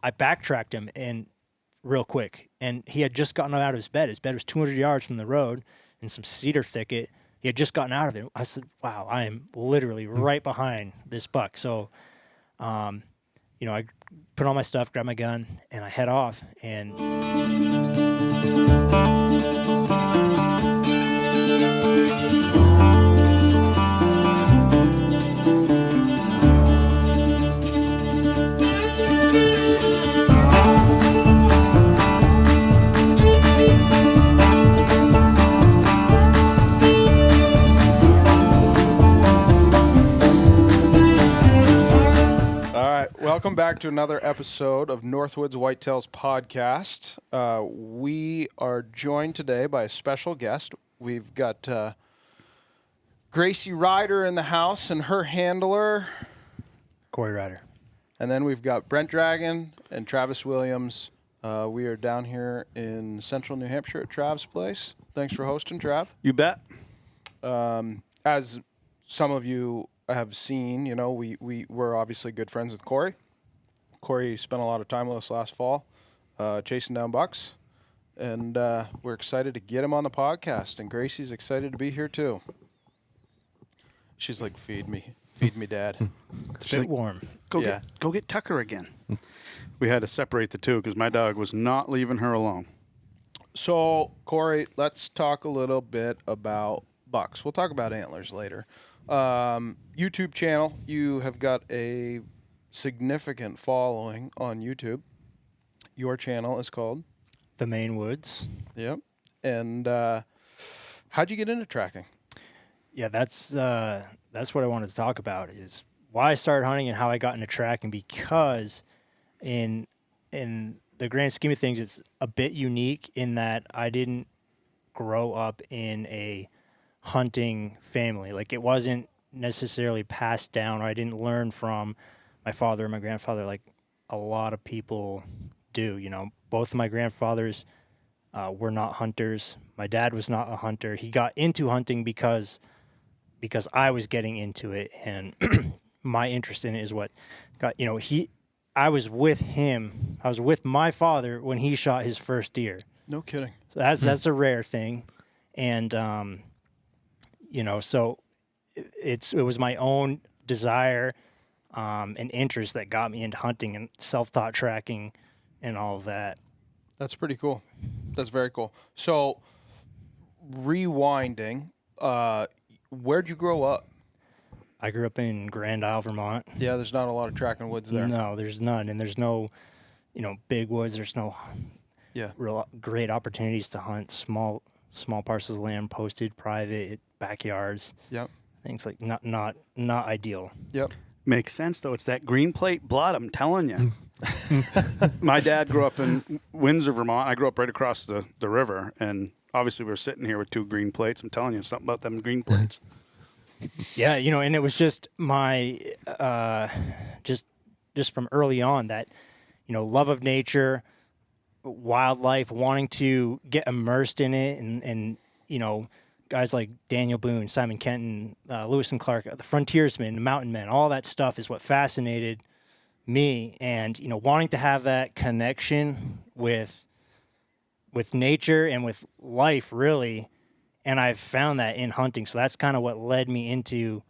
I backtracked him and real quick, and he had just gotten out of his bed. His bed was 200 yards from the road in some cedar thicket. He had just gotten out of it. I said, wow, I am literally right behind this buck. So, I put on my stuff, grab my gun, and I head off. And welcome back to another episode of Northwoods Whitetails podcast. We are joined today by a special guest. We've got Gracie Ryder in the house and her handler, Cory Ryder. And then we've got Brent Dragon and Travis Williams. We are down here in central New Hampshire at Trav's place. Thanks for hosting, Trav. You bet. As some of you have seen, we're obviously good friends with Cory. Cory spent a lot of time with us last fall chasing down bucks, and we're excited to get him on the podcast, and Gracie's excited to be here too. She's like, feed me, Dad. It's a bit warm. Go get Tucker again. We had to separate the two because my dog was not leaving her alone. So, Cory, let's talk a little bit about bucks. We'll talk about antlers later. YouTube channel, you have got a significant following on YouTube. Your channel is called The Maine Woods. Yep. And how'd you get into tracking? Yeah, that's what I wanted to talk about, is why I started hunting and how I got into tracking, because in the grand scheme of things, it's a bit unique in that I didn't grow up in a hunting family. Like, it wasn't necessarily passed down, or I didn't learn from my father or my grandfather like a lot of people do. Both of my grandfathers were not hunters. My dad was not a hunter. He got into hunting because I was getting into it, and my interest in it is what got, I was with him. I was with my father when he shot his first deer. No kidding. So that's a rare thing. And so it was my own desire and interest that got me into hunting and self-taught tracking and all of that. That's pretty cool. That's very cool. So, rewinding, where'd you grow up? I grew up in Grand Isle, Vermont. Yeah, there's not a lot of tracking woods there. No, there's none. And there's no, big woods. There's no real great opportunities to hunt small parcels of land, posted, private, backyards. Yep. Things like not ideal. Yep. Makes sense, though. It's that green plate blood, I'm telling you. My dad grew up in Windsor, Vermont. I grew up right across the river, and obviously we were sitting here with two green plates. I'm telling you something about them green plates. Yeah, and it was just my just from early on that, love of nature, wildlife, wanting to get immersed in it, and guys like Daniel Boone, Simon Kenton, Lewis and Clark, the frontiersmen, the mountain men, all that stuff is what fascinated me. And, wanting to have that connection with nature and with life, really. And I've found that in hunting. So that's kind of what led me into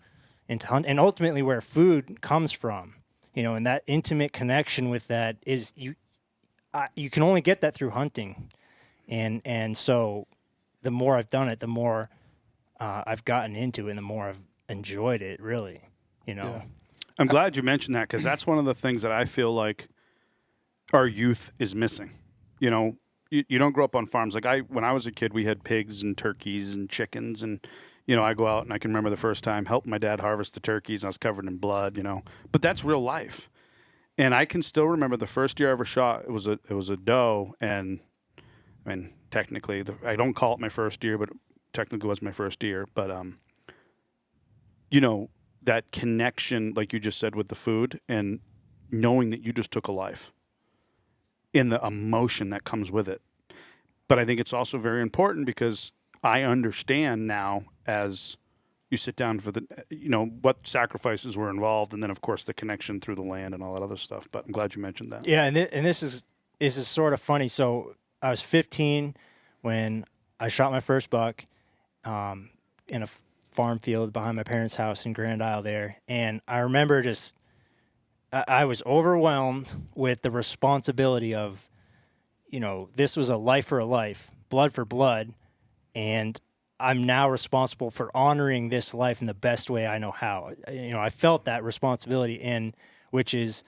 hunting, and ultimately where food comes from, and that intimate connection with that is you can only get that through hunting. And so the more I've done it, the more I've gotten into it, and the more I've enjoyed it, really, Yeah. I'm glad you mentioned that, because that's one of the things that I feel like our youth is missing. You don't grow up on farms. Like when I was a kid, we had pigs and turkeys and chickens, and, I go out and I can remember the first time helping my dad harvest the turkeys, and I was covered in blood, but that's real life. And I can still remember the first deer I ever shot. It was a doe, and I mean, technically, I don't call it my first deer, but it technically was my first deer. But that connection, like you just said, with the food, and knowing that you just took a life, and the emotion that comes with it. But I think it's also very important because I understand now, as you sit down for the, what sacrifices were involved, and then of course the connection through the land and all that other stuff. But I'm glad you mentioned that. Yeah, and this is sort of funny. So I was 15 when I shot my first buck in a farm field behind my parents' house in Grand Isle there, and I remember just I was overwhelmed with the responsibility of, this was a life for a life, blood for blood, and I'm now responsible for honoring this life in the best way I know how. I felt that responsibility, and which is,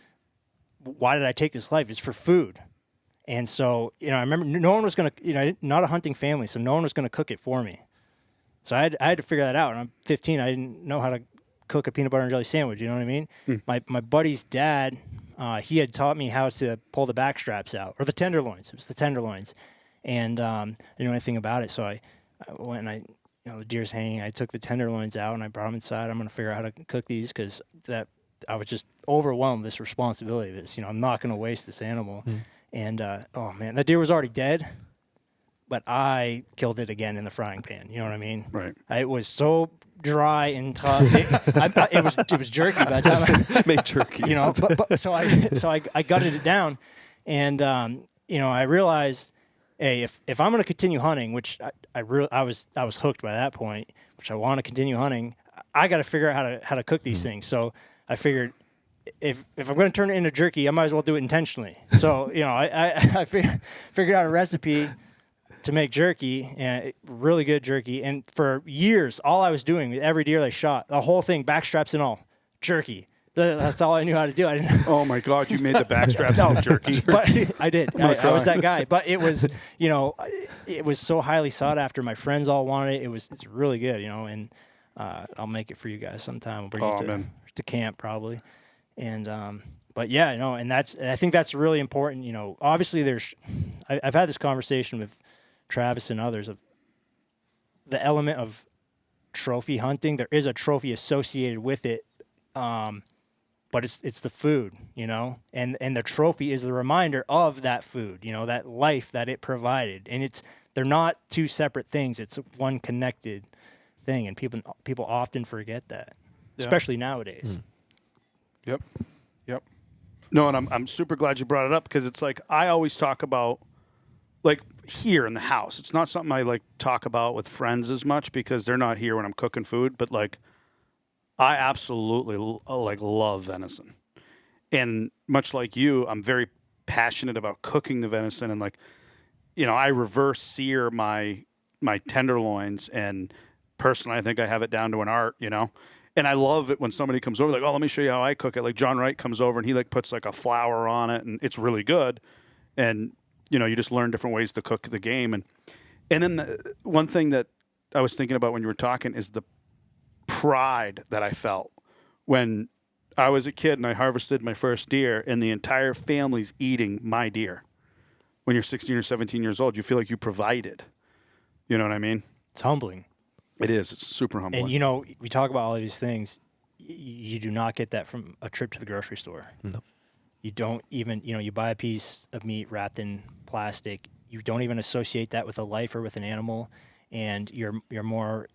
why did I take this life? It's for food. And so, I remember no one was going to, not a hunting family, so no one was going to cook it for me. So I had to figure that out. And I'm 15. I didn't know how to cook a peanut butter and jelly sandwich. You know what I mean? My buddy's dad, he had taught me how to pull the back straps out, or the tenderloins. It was the tenderloins. And I didn't know anything about it. So I went and the deer's hanging. I took the tenderloins out and I brought them inside. I'm going to figure out how to cook these because I was just overwhelmed with this responsibility. This, I'm not going to waste this animal. And oh man, that deer was already dead, but I killed it again in the frying pan. You know what I mean? Right. It was so dry and tough. It was jerky by the time I made jerky. So I gutted it down, and I realized, hey, if I'm going to continue hunting, which I was hooked by that point, which I want to continue hunting, I got to figure out how to cook these things. So I figured, if I'm going to turn it into jerky, I might as well do it intentionally. So I figured out a recipe to make jerky, and really good jerky. And for years, all I was doing with every deer I shot, the whole thing, backstraps and all, jerky. That's all I knew how to do. I didn't. Oh my God, you made the backstraps into jerky. But I did. I was that guy. But it was, it was so highly sought after. My friends all wanted it. It's really good, and I'll make it for you guys sometime. We'll bring you to camp probably. And but yeah, and I think that's really important. Obviously I've had this conversation with Travis and others of the element of trophy hunting. There is a trophy associated with it, but it's the food, and the trophy is the reminder of that food, that life that it provided, and they're not two separate things. It's one connected thing, and people often forget that, especially nowadays. Yep. No, and I'm super glad you brought it up because it's like I always talk about, like here in the house. It's not something I like talk about with friends as much because they're not here when I'm cooking food. But like, I absolutely love venison, and much like you, I'm very passionate about cooking the venison, and I reverse sear my tenderloins, and personally, I think I have it down to an art, And I love it when somebody comes over, like, oh, let me show you how I cook it. Like John Wright comes over and he puts a flour on it, and it's really good. And you just learn different ways to cook the game. And then one thing that I was thinking about when you were talking is the pride that I felt when I was a kid and I harvested my first deer, and the entire family's eating my deer. When you're 16 or 17 years old, you feel like you provided. You know what I mean? It's humbling. It is. It's super humbling. And, we talk about all of these things. You do not get that from a trip to the grocery store. No. You don't even, you buy a piece of meat wrapped in plastic. You don't even associate that with a life or with an animal. And you're more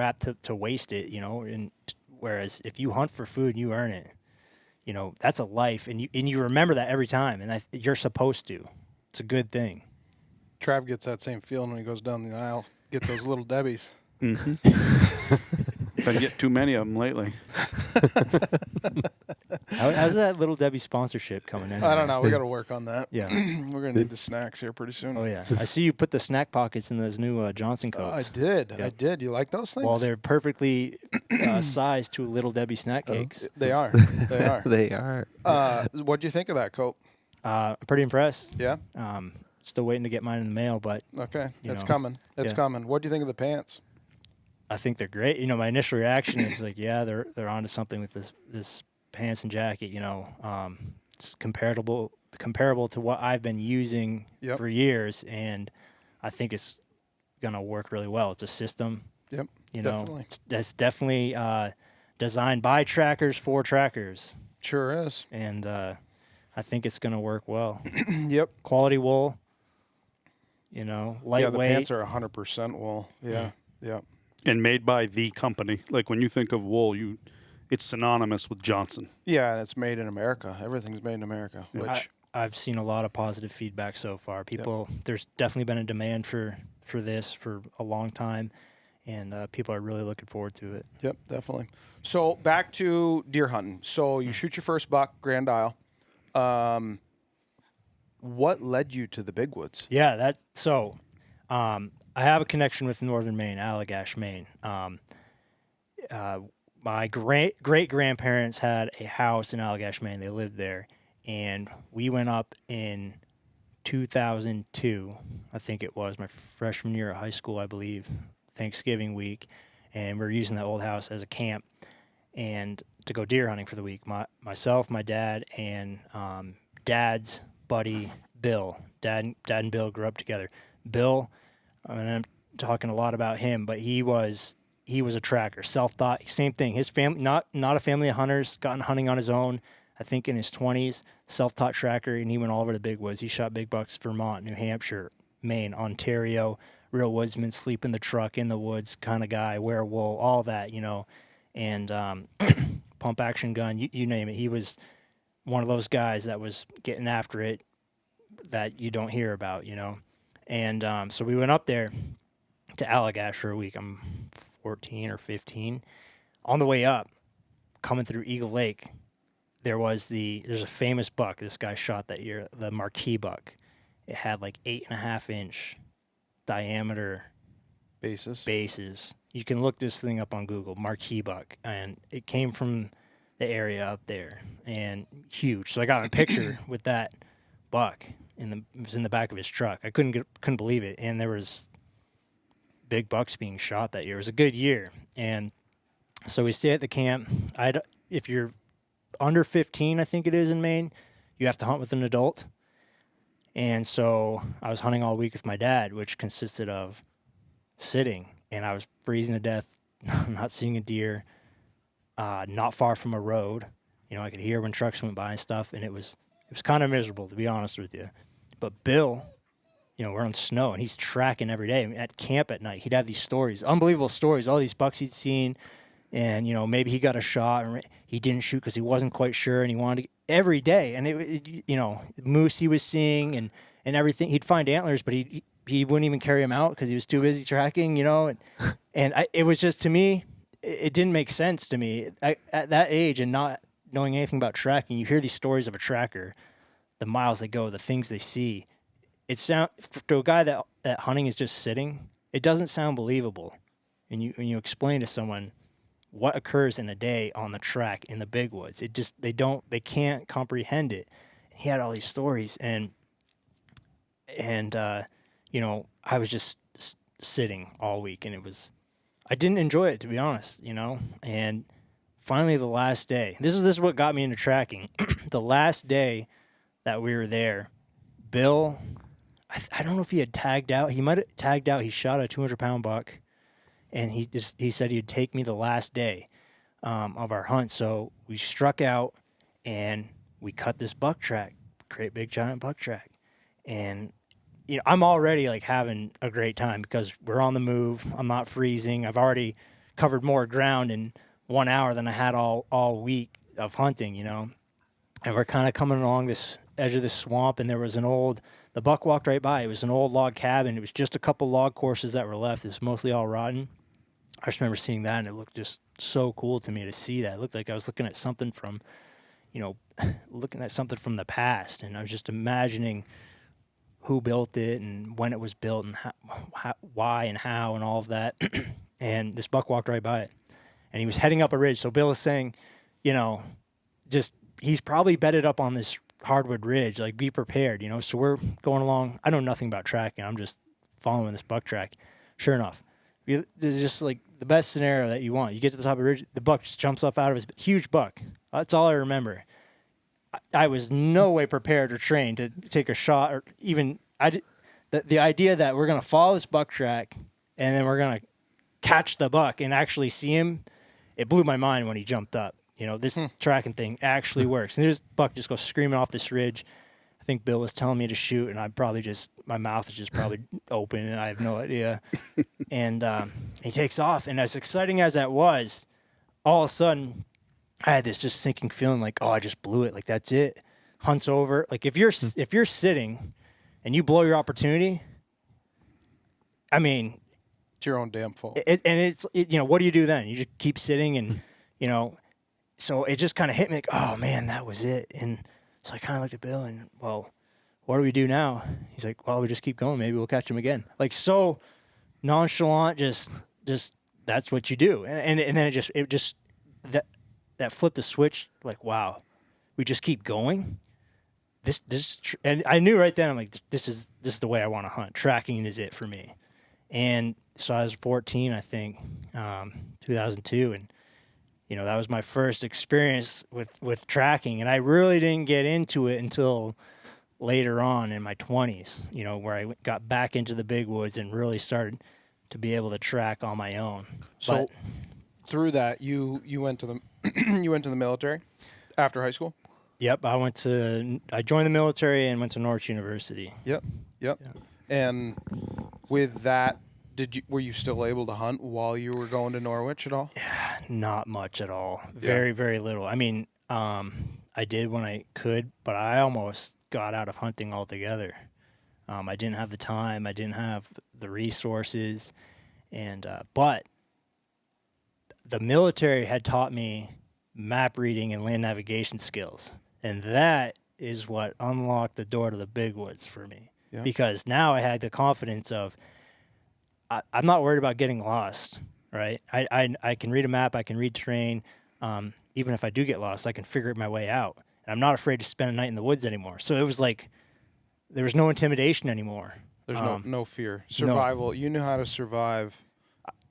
apt to waste it, and whereas if you hunt for food, you earn it. That's a life. And you remember that every time. And you're supposed to. It's a good thing. Trav gets that same feeling when he goes down the aisle, get those little Debbies. Mm-hmm. Been getting too many of them lately. How's that Little Debbie sponsorship coming in? I don't know. We got to work on that. Yeah. We're going to need the snacks here pretty soon. Oh, yeah. I see you put the snack pockets in those new Johnson coats. I did. Yep. I did. You like those things? Well, they're perfectly sized to Little Debbie snack cakes. They are. They are. They are. What'd you think of that coat? I'm pretty impressed. Yeah? Still waiting to get mine in the mail, but Okay. It's coming. It's coming. What'd you think of the pants? I think they're great. My initial reaction is like, yeah, they're onto something with this pants and jacket. It's comparable to what I've been using for years, and I think it's gonna work really well. It's a system. Yep. Definitely. It's definitely designed by trackers for trackers. Sure is. And I think it's gonna work well. Yep. Quality wool. Lightweight. Yeah, the pants are 100% wool. Yeah. Yep. And made by the company. Like when you think of wool, it's synonymous with Johnson. Yeah, and it's made in America. Everything's made in America. Which I've seen a lot of positive feedback so far. There's definitely been a demand for this for a long time, and people are really looking forward to it. Yep, definitely. So back to deer hunting. So you shoot your first buck, Grand Isle. What led you to the big woods? Yeah, I have a connection with northern Maine, Allagash, Maine. My great grandparents had a house in Allagash, Maine. They lived there, and we went up in 2002. I think it was my freshman year of high school, I believe, Thanksgiving week, and we were using that old house as a camp and to go deer hunting for the week. Myself, my dad, and Dad's buddy Bill. Dad and Bill grew up together. Bill, I'm talking a lot about him, but he was a tracker, self-taught, same thing. His family, not a family of hunters, gotten hunting on his own, I think in his 20s, self-taught tracker, and he went all over the big woods. He shot big bucks, Vermont, New Hampshire, Maine, Ontario, real woodsman, sleep in the truck, in the woods kind of guy, wear wool, all that, and pump action gun, you name it. He was one of those guys that was getting after it that you don't hear about, And so we went up there to Allagash for a week. I'm 14 or 15. On the way up, coming through Eagle Lake, there's a famous buck this guy shot that year, the marquee buck. It had like 8.5-inch diameter bases. You can look this thing up on Google, marquee buck, and it came from the area up there and huge. So I got a picture with that buck. It was in the back of his truck. I couldn't believe it. And there was big bucks being shot that year. It was a good year. And so we stay at the camp. If you're under 15, I think it is in Maine, you have to hunt with an adult. And so I was hunting all week with my dad, which consisted of sitting. And I was freezing to death, not seeing a deer, not far from a road. I could hear when trucks went by and stuff. And it was kind of miserable, to be honest with you. But Bill, we're on snow, and he's tracking every day. At camp at night, he'd have these stories, unbelievable stories, all these bucks he'd seen. And, maybe he got a shot, or he didn't shoot because he wasn't quite sure, and he wanted to, every day. And, moose he was seeing and everything. He'd find antlers, but he wouldn't even carry them out because he was too busy tracking, it was just, to me, it didn't make sense to me. At that age and not knowing anything about tracking, you hear these stories of a tracker, the miles they go, the things they see. To a guy that hunting is just sitting, it doesn't sound believable. And when you explain to someone what occurs in a day on the track in the big woods, they can't comprehend it. He had all these stories, and I was just sitting all week, and I didn't enjoy it, to be honest, and finally the last day, this is what got me into tracking. The last day that we were there, Bill, I don't know if he had tagged out. He might have tagged out. He shot a 200-pound buck, and he said he'd take me the last day of our hunt. So we struck out, and we cut this buck track, great big giant buck track. And I'm already like having a great time because we're on the move. I'm not freezing. I've already covered more ground in 1 hour than I had all week of hunting, And we're kind of coming along this edge of this swamp, and there was the buck walked right by. It was an old log cabin. It was just a couple log courses that were left. It was mostly all rotten. I just remember seeing that, and it looked just so cool to me to see that. It looked like I was looking at something from, the past, and I was just imagining who built it and when it was built and why and how and all of that. And this buck walked right by it, and he was heading up a ridge. So Bill is saying, he's probably bedded up on this hardwood ridge, like be prepared, So we're going along. I know nothing about tracking. I'm just following this buck track. Sure enough, it's just like the best scenario that you want. You get to the top of the ridge, the buck just jumps up out of his huge buck. That's all I remember. I was no way prepared or trained to take a shot, or even the idea that we're gonna follow this buck track and then we're gonna catch the buck and actually see him. It blew my mind when he jumped up. This tracking thing actually works. And there's buck just goes screaming off this ridge. I think Bill was telling me to shoot, and my mouth is just probably open, and I have no idea. And He takes off, and as exciting as that was, all of a sudden, I had this just sinking feeling like, oh, I just blew it. Like, that's it. Hunt's over. Like, if you're sitting and you blow your opportunity, I mean, It's your own damn fault. what do you do then? You just keep sitting, and so it just kind of hit me like, oh man, that was it. And so I kind of looked at Bill, and well, what do we do now? He's like, well, we just keep going. Maybe we'll catch him again. Like, so nonchalant, just that's what you do. And then it just that flipped the switch. Like, wow, we just keep going. And I knew right then, I'm like, this is the way I want to hunt. Tracking is it for me. And so I was 14, I think, 2002, and that was my first experience with tracking, and I really didn't get into it until later on in my 20s, where I got back into the big woods and really started to be able to track on my own. So through that, you went to the you went to the military after high school? Yep, I joined the military and went to Norwich University. Yep. Yeah. And with that, were you still able to hunt while you were going to Norwich at all? Not much at all. Very, very little. I mean, I did when I could, but I almost got out of hunting altogether. I didn't have the time. I didn't have the resources, but the military had taught me map reading and land navigation skills, and that is what unlocked the door to the big woods for me. Yeah. Because now I had the confidence of I'm not worried about getting lost, right? I can read a map, I can read terrain. Even if I do get lost, I can figure my way out. And I'm not afraid to spend a night in the woods anymore. So it was like there was no intimidation anymore. There's no fear. Survival. No. You knew how to survive.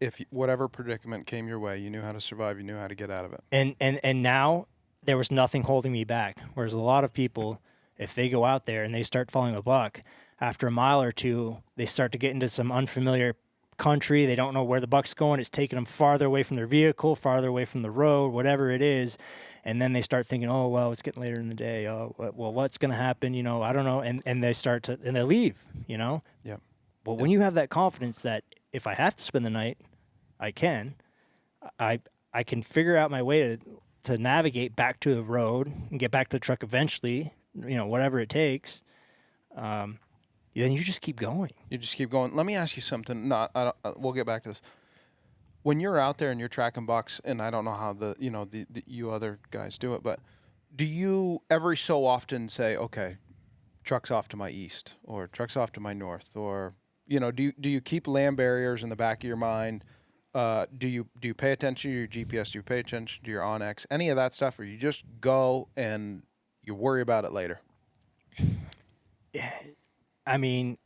If whatever predicament came your way, you knew how to survive. You knew how to get out of it. And now there was nothing holding me back. Whereas a lot of people, if they go out there and they start following a buck, after a mile or two, they start to get into some unfamiliar country. They don't know where the buck's going. It's taking them farther away from their vehicle, farther away from the road, whatever it is. And then they start thinking, oh, well, it's getting later in the day. Oh, well, what's going to happen? I don't know. And they start to, and they leave, Yeah. Well, when you have that confidence that if I have to spend the night, I can, I can figure out my way to navigate back to the road and get back to the truck eventually, whatever it takes. Then you just keep going. You just keep going. Let me ask you something. We'll get back to this. When you're out there and you're tracking bucks, and I don't know how the you other guys do it, but do you every so often say, okay, truck's off to my east or truck's off to my north, or do you keep land barriers in the back of your mind? Do you pay attention to your GPS? Do you pay attention to your Onyx? Any of that stuff, or you just go and you worry about it later? I mean,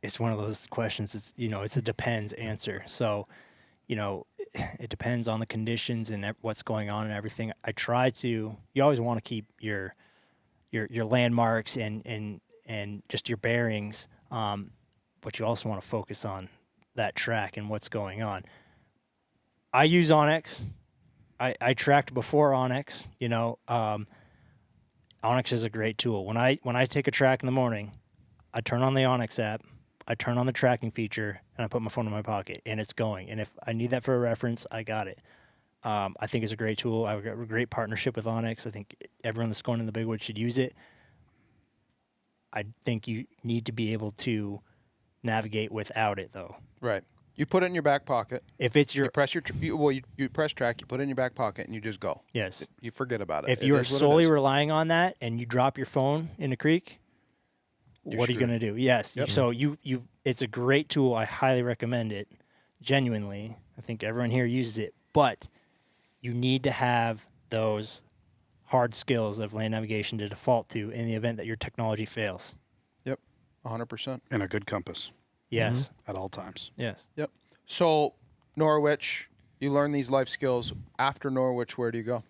it's one of those questions. It's a depends answer. So, it depends on the conditions and what's going on and everything. I try to. You always want to keep your landmarks and just your bearings, but you also want to focus on that track and what's going on. I use Onyx. I tracked before Onyx. Onyx is a great tool. When I take a track in the morning, I turn on the Onyx app, I turn on the tracking feature, and I put my phone in my pocket, and it's going. And if I need that for a reference, I got it. I think it's a great tool. I've got a great partnership with Onyx. I think everyone that's going in the big woods should use it. I think you need to be able to navigate without it, though. Right. You put it in your back pocket. If it's your... You press you press track, you put it in your back pocket, and you just go. Yes. You forget about it. If you are solely relying on that and you drop your phone in a creek, what are you going to do? Yes. Yep. So it's a great tool. I highly recommend it. Genuinely. I think everyone here uses it. But you need to have those hard skills of land navigation to default to in the event that your technology fails. Yep. 100%. And a good compass. Yes. At all times. Yes. Yep. So Norwich, you learn these life skills. After Norwich, where do you go?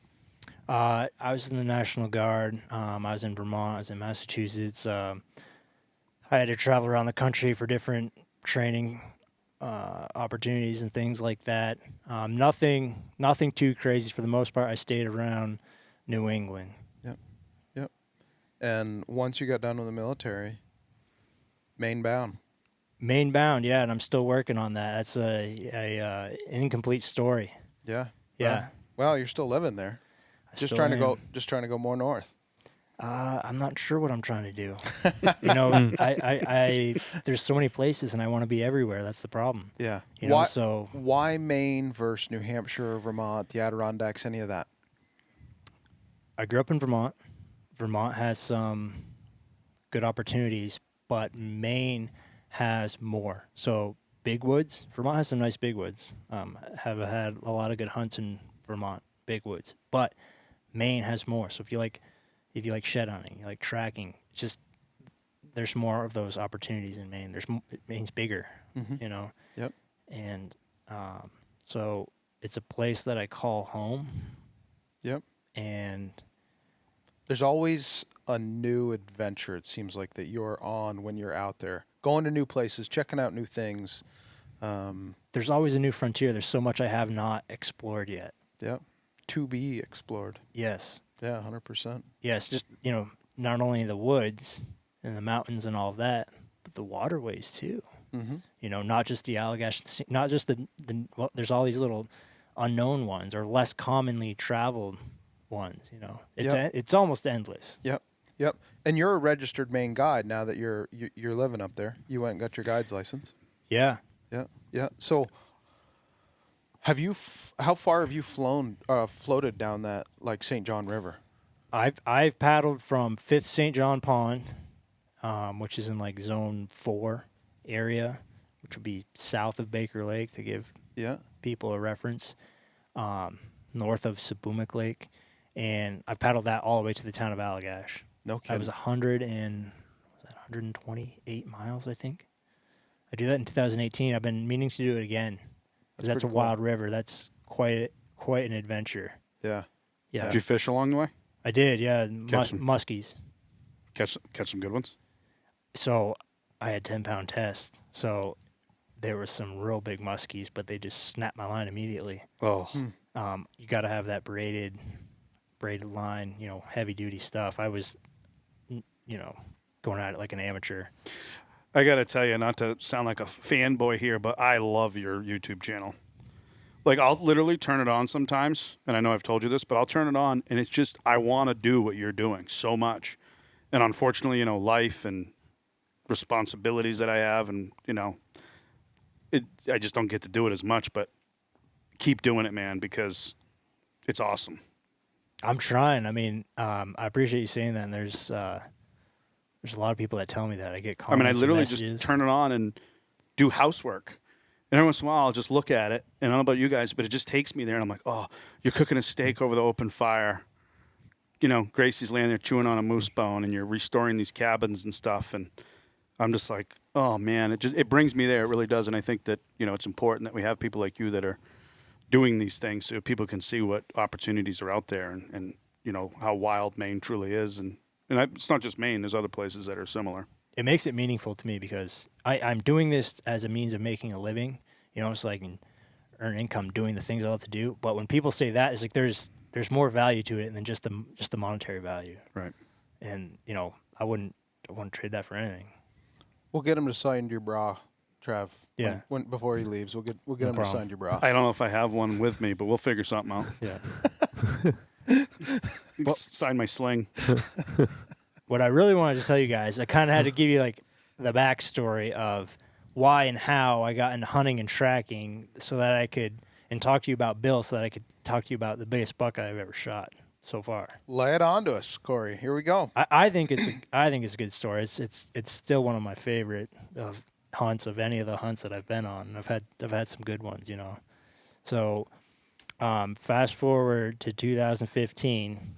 I was in the National Guard. I was in Vermont. I was in Massachusetts. I had to travel around the country for different training opportunities and things like that. Nothing too crazy for the most part. I stayed around New England. Yep. And once you got done with the military, Maine bound. Maine bound, yeah, and I'm still working on that. That's a incomplete story. Yeah. Yeah. Well, you're still living there. I Just still trying to am. go. Just trying to go more north. I'm not sure what I'm trying to do. You know, I there's so many places, and I want to be everywhere. That's the problem. Yeah. You know, so why Maine versus New Hampshire, Vermont, the Adirondacks, any of that? I grew up in Vermont. Vermont has some good opportunities, but Maine has more. So big woods. Vermont has some nice big woods. Have had a lot of good hunts in Vermont, big woods. But Maine has more. So if you like shed hunting, you like tracking, just there's more of those opportunities in Maine. Maine's bigger, you know. Yep. And so it's a place that I call home. Yep. And there's always a new adventure, it seems like, that you're on when you're out there. Going to new places, checking out new things. There's always a new frontier. There's so much I have not explored yet. Yep. To be explored. Yes. Yeah, 100%. Yes, just, you know, not only the woods and the mountains and all of that, but the waterways too. Mm-hmm. You know, not just the Allegheny, not just well, there's all these little unknown ones or less commonly traveled ones, you know. It's almost endless. Yep. Yep. And you're a registered Maine guide now that you're living up there. You went and got your guide's license. Yeah. Yeah. Yeah. So how far have you floated down that, like, St. John River? I've paddled from 5th St. John Pond, which is in like zone 4 area, which would be south of Baker Lake to give people a reference, north of Seboomic Lake. And I've paddled that all the way to the town of Allagash. No kidding. I was 128 miles, I think. I did that in 2018. I've been meaning to do it again. That's a wild river. That's quite an adventure. Yeah. Yeah. Did you fish along the way? I did, yeah. Muskies. Catch some good ones? So I had 10-pound test. So there were some real big muskies, but they just snapped my line immediately. Oh. You got to have that braided line, you know, heavy duty stuff. I was, you know, going at it like an amateur. I got to tell you, not to sound like a fanboy here, but I love your YouTube channel. Like, I'll literally turn it on sometimes, and I know I've told you this, but I'll turn it on, and it's just, I want to do what you're doing so much. And unfortunately, you know, life and responsibilities that I have, and, you know, I just don't get to do it as much, but keep doing it, man, because it's awesome. I'm trying. I mean, I appreciate you saying that, and there's a lot of people that tell me that. I get comments. I mean, I literally messages. just turn it on and do housework. And every once in a while, I'll just look at it. And I don't know about you guys, but it just takes me there. And I'm like, oh, you're cooking a steak over the open fire. You know, Gracie's laying there chewing on a moose bone, and you're restoring these cabins and stuff. And I'm just like, oh, man, it brings me there. It really does. And I think that, you know, it's important that we have people like you that are doing these things so people can see what opportunities are out there and you know, how wild Maine truly is. And it's not just Maine. There's other places that are similar. It makes it meaningful to me because I'm doing this as a means of making a living, you know, so I can earn income doing the things I love to do. But when people say that, it's like there's more value to it than just the monetary value. Right. And, you know, I wouldn't trade that for anything. We'll get him to sign your bra, Trav. Yeah. Before he leaves, we'll get him to sign your bra. I don't know if I have one with me, but we'll figure something out. Yeah. Sign my sling. What I really wanted to tell you guys, I kind of had to give you like the backstory of why and how I got into hunting and tracking so that I could, and talk to you about Bill so that I could talk to you about the biggest buck I've ever shot so far. Lay it on to us, Cory. Here we go. I think it's a good story. It's still one of my favorite of hunts of any of the hunts that I've been on. I've had some good ones, you know. So fast forward to 2015.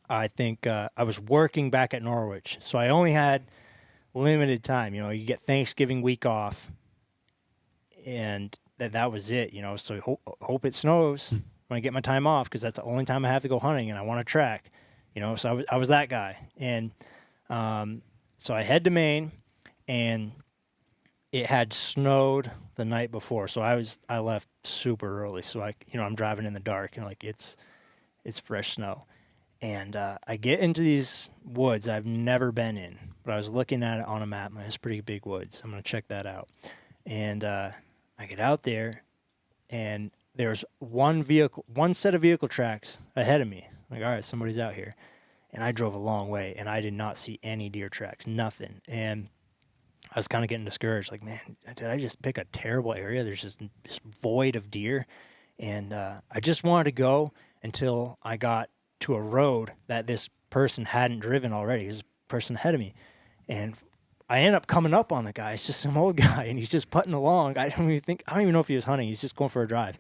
I think I was working back at Norwich, so I only had limited time. You know, you get Thanksgiving week off, and that was it. You know, so hope it snows when I get my time off because that's the only time I have to go hunting, and I want to track. You know, so I was that guy, and so I head to Maine, and it had snowed the night before, so I left super early. So I'm driving in the dark, and like it's fresh snow. And I get into these woods I've never been in but I was looking at it on a map. And it's pretty big woods. I'm going to check that out. And I get out there, and there's one set of vehicle tracks ahead of me. Like, all right, somebody's out here. And I drove a long way, and I did not see any deer tracks, nothing. And I was kind of getting discouraged. Like, man, did I just pick a terrible area? There's just this void of deer. And I just wanted to go until I got to a road that this person hadn't driven already. There's a person ahead of me. And I end up coming up on the guy. It's just some old guy, and he's just putting along. I don't even know if he was hunting. He's just going for a drive.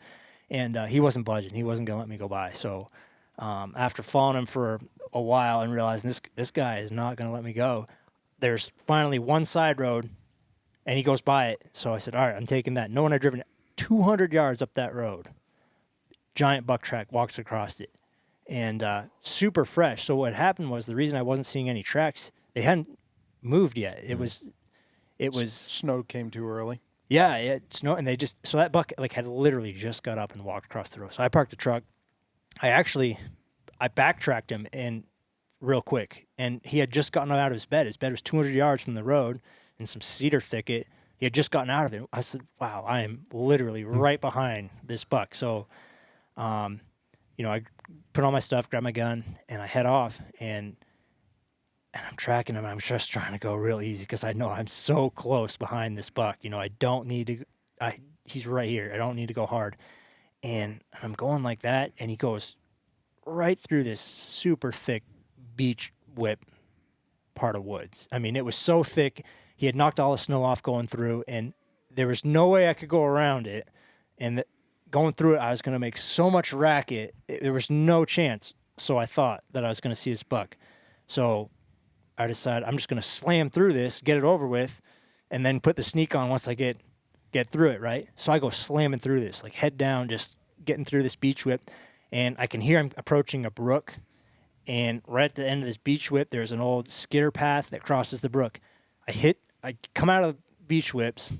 And he wasn't budging. He wasn't going to let me go by. So after following him for a while and realizing this guy is not going to let me go, there's finally one side road, and he goes by it. So I said, all right, I'm taking that. No one had driven 200 yards up that road. Giant buck track walks across it, and super fresh. So what happened was, the reason I wasn't seeing any tracks, they hadn't moved yet. It was Snow came too early. yeah, it snowed, and so that buck like had literally just got up and walked across the road. So I parked the truck. I backtracked him and real quick, and he had just gotten out of his bed. His bed was 200 yards from the road in some cedar thicket. He had just gotten out of it. I said, wow, I am literally right behind this buck. So, I put on my stuff, grab my gun, and I head off, and I'm tracking him. I'm just trying to go real easy because I know I'm so close behind this buck. I don't need to, he's right here. I don't need to go hard. And I'm going like that, and he goes right through this super thick beech whip part of woods. I mean, it was so thick. He had knocked all the snow off going through, and there was no way I could go around it. And going through it, I was going to make so much racket. There was no chance. So I thought that I was going to see this buck. So I decided I'm just going to slam through this, get it over with, and then put the sneak on once I get through it, right? So I go slamming through this, like head down, just getting through this beech whip, and I can hear him approaching a brook. And right at the end of this beech whip, there's an old skidder path that crosses the brook. I come out of the beech whips,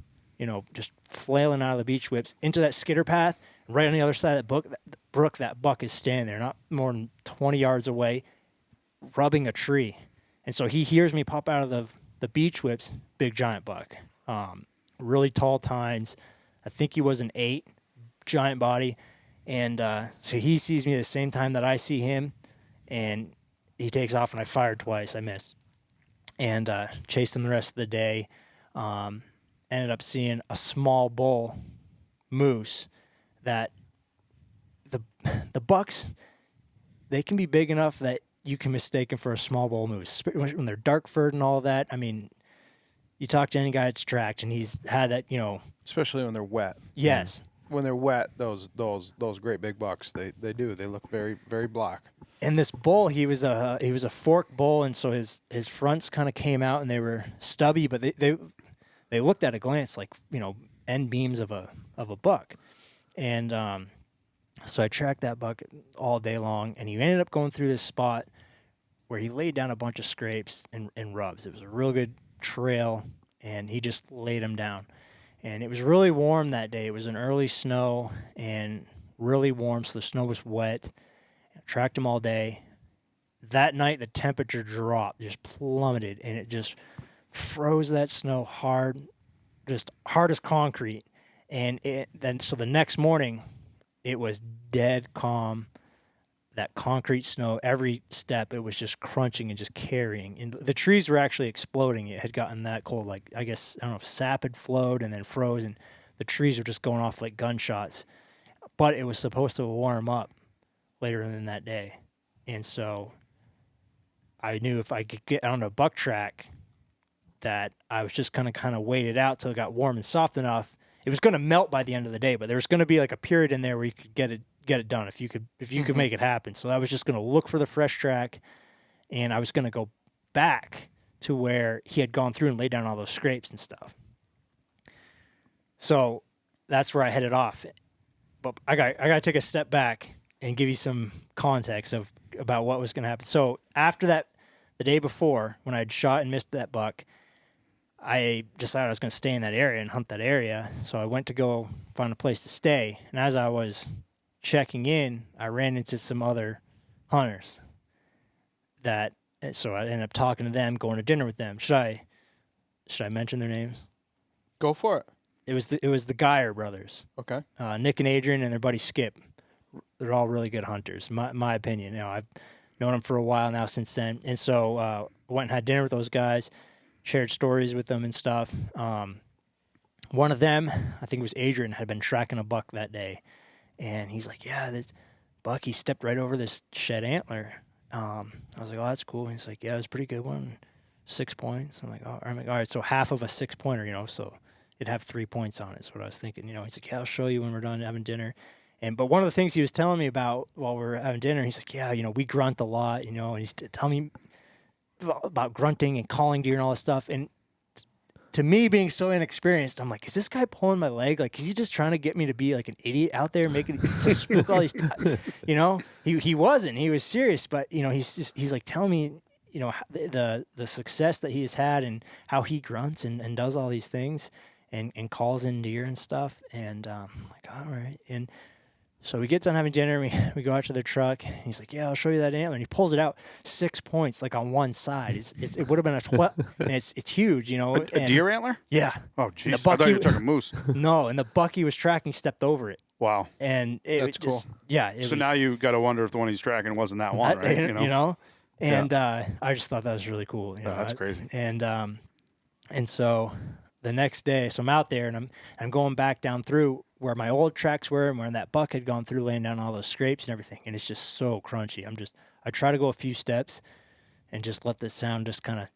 just flailing out of the beech whips into that skidder path. Right on the other side of the brook, that buck is standing there, not more than 20 yards away, rubbing a tree. And so he hears me pop out of the beech whips, big giant buck. Really tall tines. I think he was an 8, giant body. And so he sees me at the same time that I see him, and he takes off, and I fired twice. I missed. And chased him the rest of the day. Ended up seeing a small bull moose that the bucks, they can be big enough that you can mistake them for a small bull moose. When they're dark furred and all that, I mean, you talk to any guy that's tracked, and he's had that, Especially when they're wet. Yes. When they're wet, those great big bucks, they look very, very black. And this bull, he was a fork bull, and so his fronts kind of came out, and they were stubby, but they looked at a glance like end beams of a buck. And so I tracked that buck all day long, and he ended up going through this spot where he laid down a bunch of scrapes and rubs. It was a real good trail, and he just laid them down. And it was really warm that day. It was an early snow and really warm, so the snow was wet. I tracked him all day. That night, the temperature dropped, just plummeted, and it just froze that snow hard, just hard as concrete. And so the next morning, it was dead calm. That concrete snow, every step, it was just crunching and just carrying. And the trees were actually exploding. It had gotten that cold. Like, I guess, I don't know if sap had flowed and then froze, and the trees were just going off like gunshots. But it was supposed to warm up later in that day. And so I knew if I could get on a buck track that I was just going to kind of wait it out till it got warm and soft enough. It was going to melt by the end of the day, but there was going to be like a period in there where you could get it done if you could make it happen. So I was just going to look for the fresh track, and I was going to go back to where he had gone through and laid down all those scrapes and stuff. So that's where I headed off. But I got to take a step back and give you some context about what was going to happen. So after that, the day before, when I had shot and missed that buck, I decided I was going to stay in that area and hunt that area. So I went to go find a place to stay. And as I was checking in, I ran into some other hunters that And so I ended up talking to them, going to dinner with them. Should I mention their names? Go for it. It was the Geyer brothers, Okay. Nick and Adrian, and their buddy Skip. They're all really good hunters, my opinion. You know, I've known them for a while now since then, and so I went and had dinner with those guys, shared stories with them and stuff. One of them, I think it was Adrian, had been tracking a buck that day, and he's like, "Yeah, this buck, he stepped right over this shed antler." I was like, "Oh, that's cool." And he's like, "Yeah, it was a pretty good one, 6 points." I'm like, "Oh, all right, so half of a 6-pointer, you know, so it'd have 3 points on it." Is what I was thinking. You know, he's like, "Yeah, I'll show you when we're done having dinner." But one of the things he was telling me about while we were having dinner, he's like, "Yeah, you know, we grunt a lot, you know," and he's telling me about grunting and calling deer and all this stuff. And to me, being so inexperienced, I'm like, is this guy pulling my leg? Like, is he just trying to get me to be like an idiot out there, making to spook all these? You know, he wasn't. He was serious, but you know, he's like telling me, you know, the success that he's had and how he grunts and does all these things and calls in deer and stuff. And I'm like, all right. And so we get done having dinner. We go out to the truck. And he's like, "Yeah, I'll show you that antler." And he pulls it out, 6 points, like on one side. It would have been a 12, and it's huge, you know. A deer antler? Yeah. Oh, jeez. I thought you were talking moose. No, and the buck he was tracking stepped over it. Wow. And That's cool. cool. So now you got to wonder if the one he's tracking wasn't that one, right? You know? And I just thought that was really cool. You know? That's crazy. And so the next day, so I'm out there and I'm going back down through where my old tracks were and where that buck had gone through, laying down all those scrapes and everything. And it's just so crunchy. I try to go a few steps and just let the sound just kind of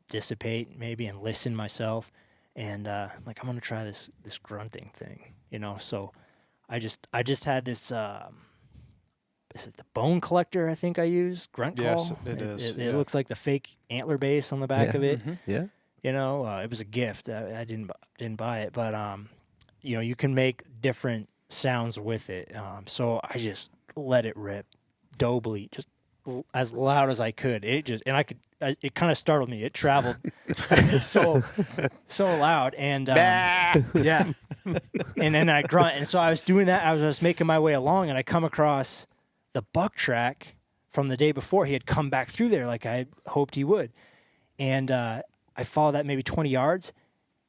dissipate maybe and listen myself. And like, I'm going to try this grunting thing, you know? So I just had this, is it the bone collector I think I use? Grunt call? Yes, it is. It looks like the fake antler base on the back of it. Mm-hmm. Yeah. You know, it was a gift. I didn't buy it, but you know, you can make different sounds with it. So I just let it rip, doe bleat, just as loud as I could. It kind of startled me. It traveled so loud, and yeah. And then I grunt, and so I was doing that. I was making my way along, and I come across the buck track from the day before. He had come back through there like I hoped he would, and I followed that maybe 20 yards.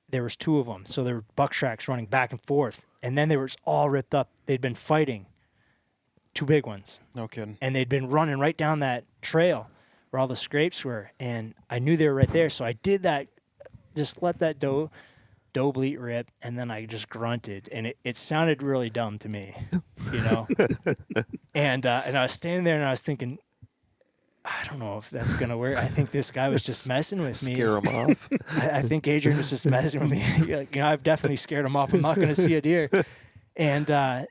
There was 2 of them. So there were buck tracks running back and forth. And then they were all ripped up. They'd been fighting. 2 big ones. No kidding. And they'd been running right down that trail where all the scrapes were. And I knew they were right there. So I did that, just let that doe bleat rip. And then I just grunted. And it sounded really dumb to me, you know. And I was standing there and I was thinking, I don't know if that's going to work. I think this guy was just messing with me. Scare him off. I think Adrian was just messing with me. Like, you know, I've definitely scared him off. I'm not going to see a deer. And then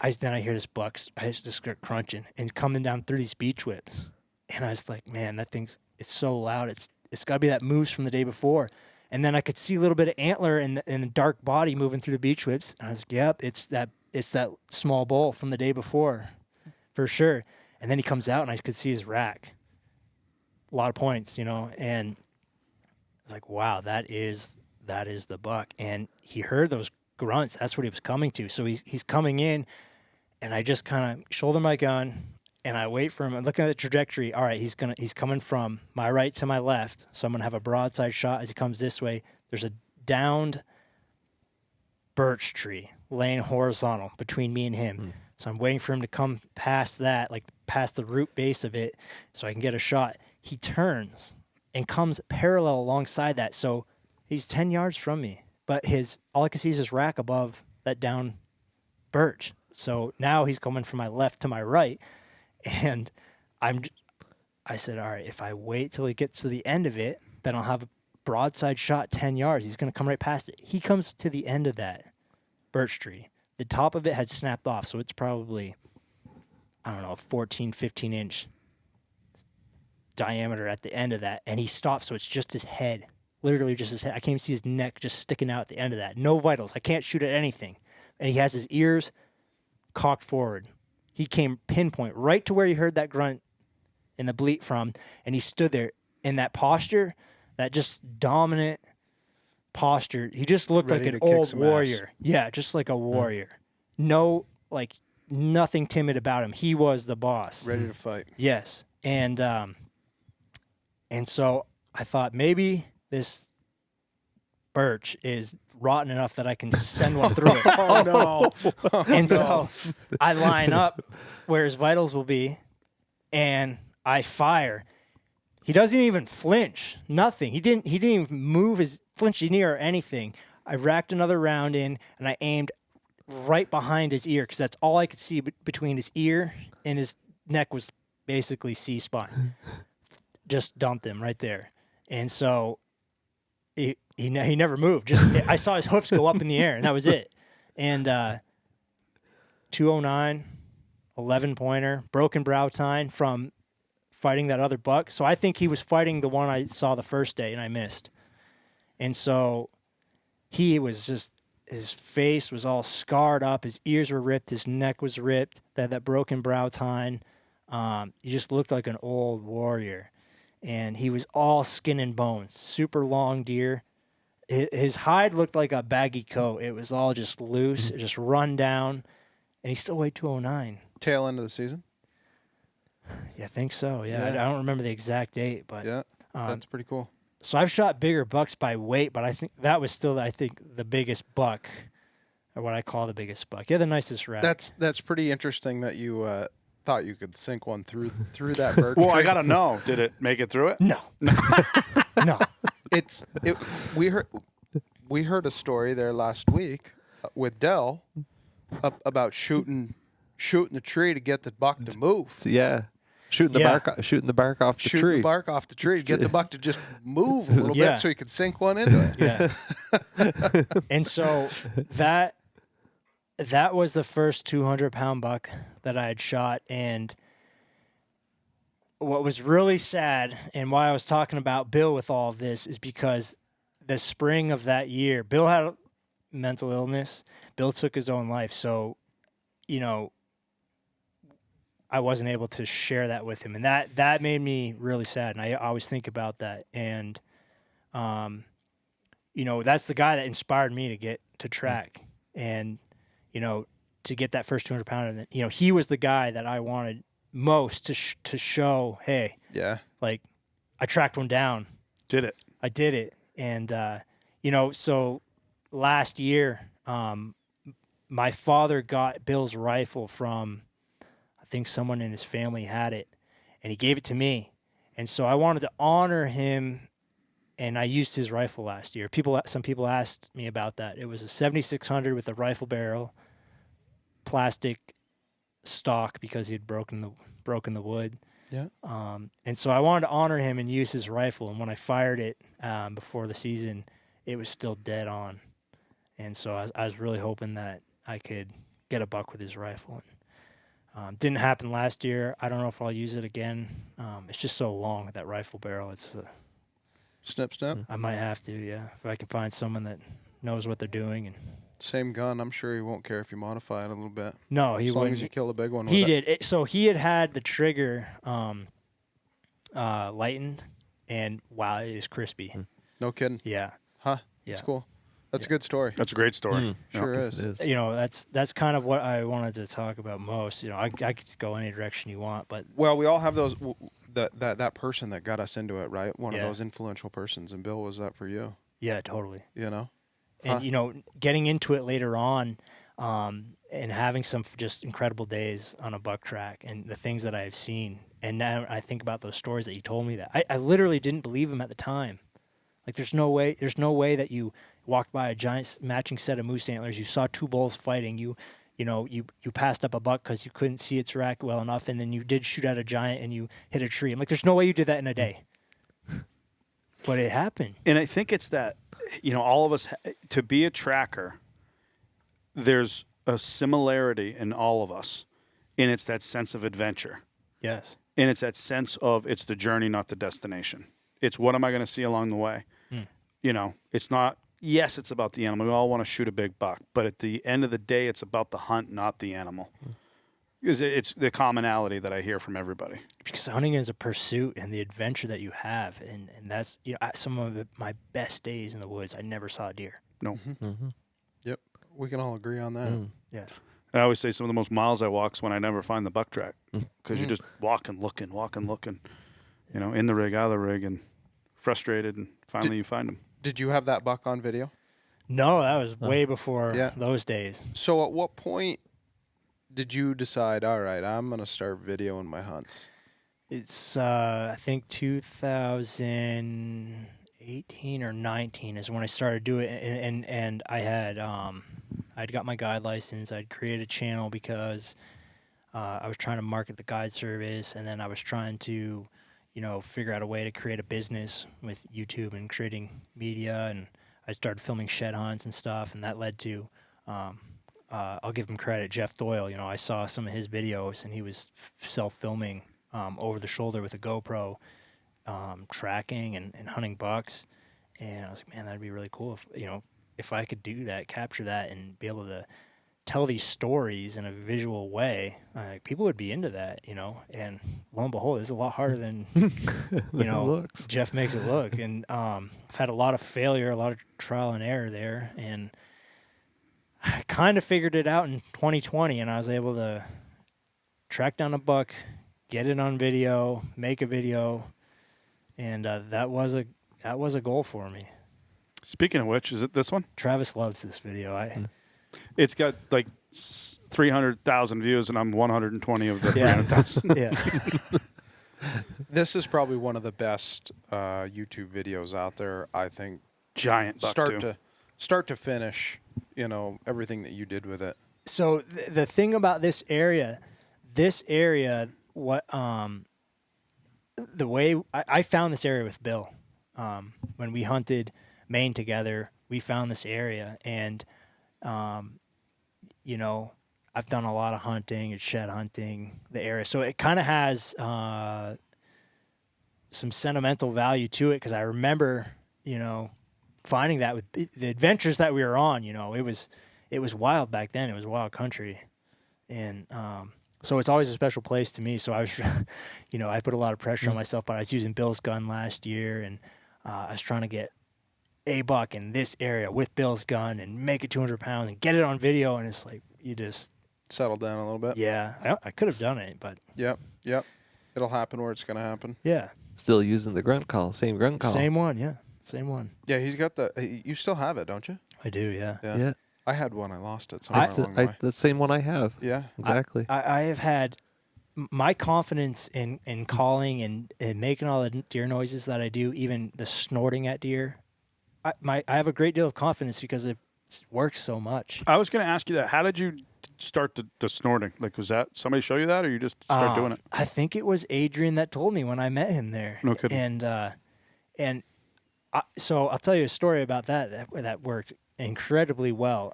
I hear this buck. I just start crunching and coming down through these beach whips. And I was like, man, it's so loud. It's got to be that moose from the day before. And then I could see a little bit of antler and a dark body moving through the beach whips. And I was like, yep, it's that small bull from the day before, for sure. And then he comes out, and I could see his rack. A lot of points, you know. And I was like, wow, that is the buck. And he heard those grunts. That's what he was coming to. So he's coming in, and I just kind of shoulder my gun, and I wait for him. I'm looking at the trajectory. All right, he's coming from my right to my left. So I'm going to have a broadside shot as he comes this way. There's a downed birch tree laying horizontal between me and him. So I'm waiting for him to come past that, like past the root base of it, so I can get a shot. He turns and comes parallel alongside that. So he's 10 yards from me, but all I can see is his rack above that down birch. So now he's coming from my left to my right, and I said, all right, if I wait till he gets to the end of it, then I'll have a broadside shot 10 yards. He's going to come right past it. He comes to the end of that birch tree. The top of it had snapped off, so it's probably, I don't know, 14, 15-inch diameter at the end of that. And he stops, so it's just his head, literally just his head. I can't even see his neck just sticking out at the end of that. No vitals. I can't shoot at anything. And he has his ears cocked forward. He came pinpoint right to where he heard that grunt and the bleat from, and he stood there in that posture, that just dominant posture. He just looked Ready like an to kick old some warrior. ass. Yeah, just like a warrior. No, like nothing timid about him. He was the boss. Ready to fight. Yes. And so I thought maybe this birch is rotten enough that I can send one through it. Oh no! So I line up where his vitals will be, and I fire. He doesn't even flinch. Nothing. He didn't even move his flinch ear or anything. I racked another round in, and I aimed right behind his ear because that's all I could see between his ear and his neck was basically C-spine. Just dumped him right there. And so he never moved. Just I saw his hoofs go up in the air, and that was it. And 209, 11-pointer, broken brow tine from fighting that other buck. So I think he was fighting the one I saw the first day, and I missed. And so he was just, his face was all scarred up. His ears were ripped. His neck was ripped. That broken brow tine. He just looked like an old warrior. And he was all skin and bones. Super long deer. His hide looked like a baggy coat. It was all just loose, just run down. And he still weighed 209. Tail end of the season. Yeah, I think so. Yeah. Yeah. I don't remember the exact date, but Yeah, that's pretty cool. So I've shot bigger bucks by weight, but I think that was still, the biggest buck, or what I call the biggest buck. Yeah, the nicest rack. That's pretty interesting that you thought you could sink one through that bird. Well, I tree. gotta know. Did it make it through it? No. No. We heard a story there last week with Dell about shooting the tree to get the buck to move. Yeah. Shooting the bark off the Shooting tree. the bark off the tree to get the buck to just move a little Yeah. bit so he could sink one into it. Yeah. And so that was the first 200-pound buck that I had shot. And what was really sad, and why I was talking about Bill with all of this, is because the spring of that year, Bill had mental illness. Bill took his own life. So, I wasn't able to share that with him. And that made me really sad. And I always think about that. And, that's the guy that inspired me to get to track and, to get that first 200-pounder. And, he was the guy that I wanted most to show, hey, Yeah. like, I tracked one down. Did it? I did it. And, so last year, my father got Bill's rifle from, I think someone in his family had it, and he gave it to me. And so I wanted to honor him, and I used his rifle last year. Some people asked me about that. It was a 7600 with a rifle barrel, plastic stock because he had broken the wood. Yeah. And so I wanted to honor him and use his rifle. And when I fired it before the season, it was still dead on. And so I was really hoping that I could get a buck with his rifle. Didn't happen last year. I don't know if I'll use it again. It's just so long with that rifle barrel. It's Snip, snip. I might have to, yeah, if I can find someone that knows what they're doing. And Same gun. I'm sure he won't care if you modify it a little bit. no, he As long wouldn't. as you kill the big one. He with it. did. So he had the trigger lightened, and wow, it is crispy. No kidding. Yeah. Huh? Yeah. That's cool. That's a good story. That's a great story. Sure Yes, is. it is. That's kind of what I wanted to talk about most. I could go any direction you want, but Well, we all have those. That person that got us into it, right? One Yeah. of those influential persons. And Bill, was that for you? yeah, totally. You know. And getting into it later on, and having some just incredible days on a buck track, and the things that I've seen, and now I think about those stories that you told me that I literally didn't believe him at the time. Like there's no way that you walked by a giant matching set of moose antlers, you saw two bulls fighting, you passed up a buck because you couldn't see its rack well enough, and then you did shoot at a giant and you hit a tree. I'm like, there's no way you did that in a day. But it happened. And I think it's that, all of us, to be a tracker, there's a similarity in all of us, and it's that sense of adventure. Yes. And it's that sense of it's the journey, not the destination. It's what am I going to see along the way? It's not, yes, it's about the animal. We all want to shoot a big buck, but at the end of the day, it's about the hunt, not the animal. Because it's the commonality that I hear from everybody. Because hunting is a pursuit and the adventure that you have, and that's some of my best days in the woods. I never saw a deer. No. Yep. We can all agree on that. Yes. I always say some of the most miles I walk is when I never find the buck track because you're just walking, looking, in the rig, out of the rig, and frustrated, and finally you find them. Did you have that buck on video? No, that was way before those days. So at what point did you decide, all right, I'm going to start videoing my hunts? It's I think 2018 or 19 is when I started doing it, and I had I'd got my guide license. I'd created a channel because I was trying to market the guide service, and then I was trying to, figure out a way to create a business with YouTube and creating media, and I started filming shed hunts and stuff, and that led to I'll give him credit, Jeff Doyle. I saw some of his videos, and he was self-filming over the shoulder with a GoPro, tracking and hunting bucks, and I was like, man, that'd be really cool if I could do that, capture that, and be able to tell these stories in a visual way. People would be into that, and lo and behold, it's a lot harder than looks. Jeff makes it look. And I've had a lot of failure, a lot of trial and error there, and I kind of figured it out in 2020, and I was able to track down a buck, get it on video, make a video, and that was a goal for me. Speaking of which, is it this one? Travis loves this video. It's got like 300,000 views, and I'm 120 of the 300,000. Yeah. This is probably one of the best YouTube videos out there, I think. Giant buck Start to finish, everything that you did with it. So the thing about this area, what the way I found this area with Bill, when we hunted Maine together, we found this area, and I've done a lot of hunting and shed hunting the area, so it kind of has some sentimental value to it, because I remember finding that with the adventures that we were on. It was wild back then. It was wild country, and so it's always a special place to me. So I was, I put a lot of pressure on myself, but I was using Bill's gun last year, and I was trying to get a buck in this area with Bill's gun and make it 200 pounds and get it on video. And it's like, you just settle down a little bit. Yeah, I could have done it, but Yep. It'll happen where it's going to happen. Yeah. Still using the grunt call, same grunt call. Same one, yeah. Same one. Yeah, he's got you still have it, don't you? I do, yeah. Yeah. I had one. I lost it somewhere along the way. The same one I have. Yeah. Exactly. I have had my confidence in calling and making all the deer noises that I do, even the snorting at deer. I have a great deal of confidence because it works so much. I was going to ask you that. How did you start the snorting? Like, was that somebody show you that, or you just start doing it? I think it was Adrian that told me when I met him there. No kidding. So I'll tell you a story about that worked incredibly well.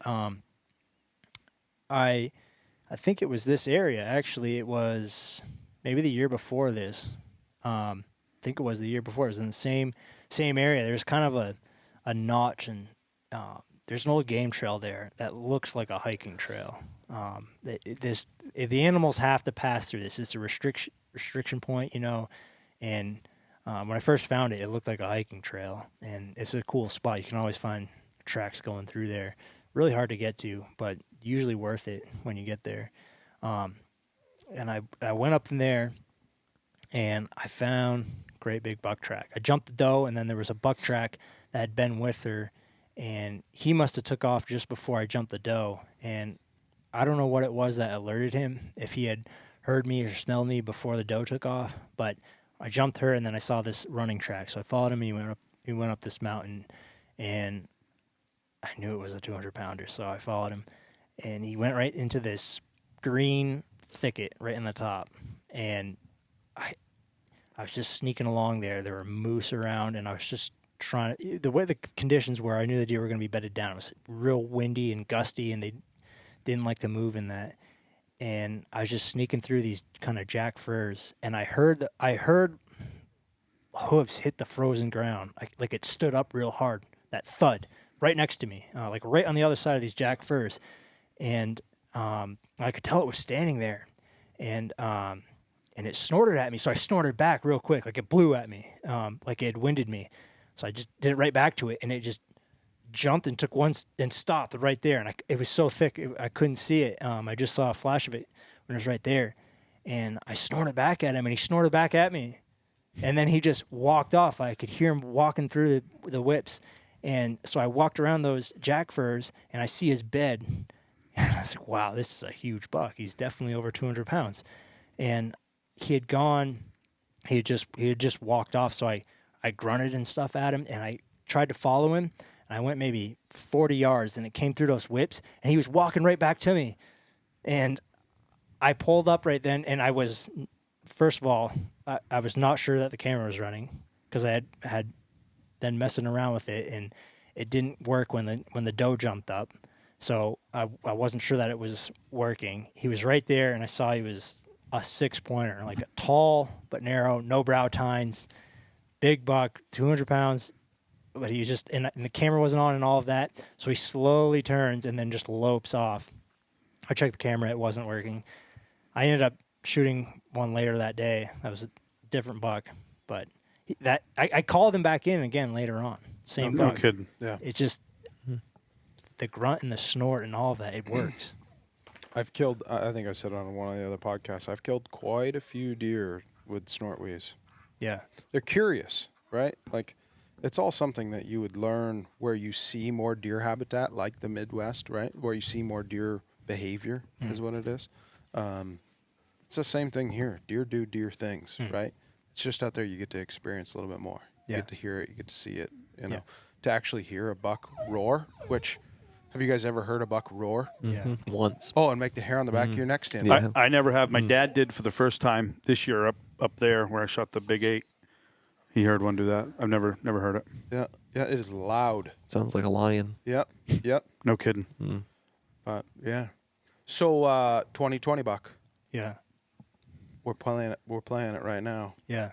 I think it was this area. Actually, it was maybe the year before this. I think it was the year before. It was in the same area. There's kind of a notch, and there's an old game trail there that looks like a hiking trail. The animals have to pass through this. It's a restriction point, and when I first found it, it looked like a hiking trail, and it's a cool spot. You can always find tracks going through there. Really hard to get to, but usually worth it when you get there. And I went up in there, and I found great big buck track. I jumped the doe, and then there was a buck track that had been with her, and he must have took off just before I jumped the doe. And I don't know what it was that alerted him, if he had heard me or smelled me before the doe took off, but I jumped her, and then I saw this running track. So I followed him, and he went up this mountain, and I knew it was a 200-pounder, so I followed him, and he went right into this green thicket right in the top, and I was just sneaking along there. There were moose around, and I was just trying to, the way the conditions were, I knew the deer were going to be bedded down. It was real windy and gusty, and they didn't like to move in that. And I was just sneaking through these kind of jack firs, and I heard hooves hit the frozen ground, like it stood up real hard. That thud right next to me, like right on the other side of these jack firs, and I could tell it was standing there, and it snorted at me. So I snorted back real quick, like it blew at me, like it had winded me. So I just did it right back to it, and it just jumped and took one and stopped right there. And it was so thick, I couldn't see it. I just saw a flash of it when it was right there. And I snorted back at him, and he snorted back at me. And then he just walked off. I could hear him walking through the whips. And so I walked around those jack firs, and I see his bed. And I was like, wow, this is a huge buck. He's definitely over 200 pounds. And he had just walked off. So I grunted and stuff at him, and I tried to follow him. And I went maybe 40 yards, and it came through those whips, and he was walking right back to me. And I pulled up right then, and I was, first of all, I was not sure that the camera was running because I had been messing around with it, and it didn't work when the doe jumped up. So I wasn't sure that it was working. He was right there, and I saw he was a 6-pointer, like a tall but narrow, no brow tines, big buck, 200 pounds. But he was just, and the camera wasn't on and all of that. So he slowly turns and then just lopes off. I checked the camera, it wasn't working. I ended up shooting one later that day. That was a different buck, but I called him back in again later on. Same No buck. kidding. Yeah. It's just the grunt and the snort and all of that. It works. I've killed, I think I said on one of the other podcasts, I've killed quite a few deer with snort wheeze. Yeah. They're curious, right? Like, it's all something that you would learn where you see more deer habitat, like the Midwest, right? Where you see more deer behavior is what it is. It's the same thing here. Deer do deer things, right? It's just out there you get to experience a little bit more. You Yeah. get to hear it. You get to see it. You know, Yeah. to actually hear a buck roar, which, have you guys ever heard a buck roar? Yeah. Once. Oh, and make the hair on the back of your neck stand Yeah. up. I never have. My dad did for the first time this year up there where I shot the big 8. He heard one do that. I've never heard it. Yeah. Yeah, it is loud. Sounds like a lion. Yep. Yep. No kidding. But, yeah. So, 2020 buck. Yeah. We're playing it right now. Yeah.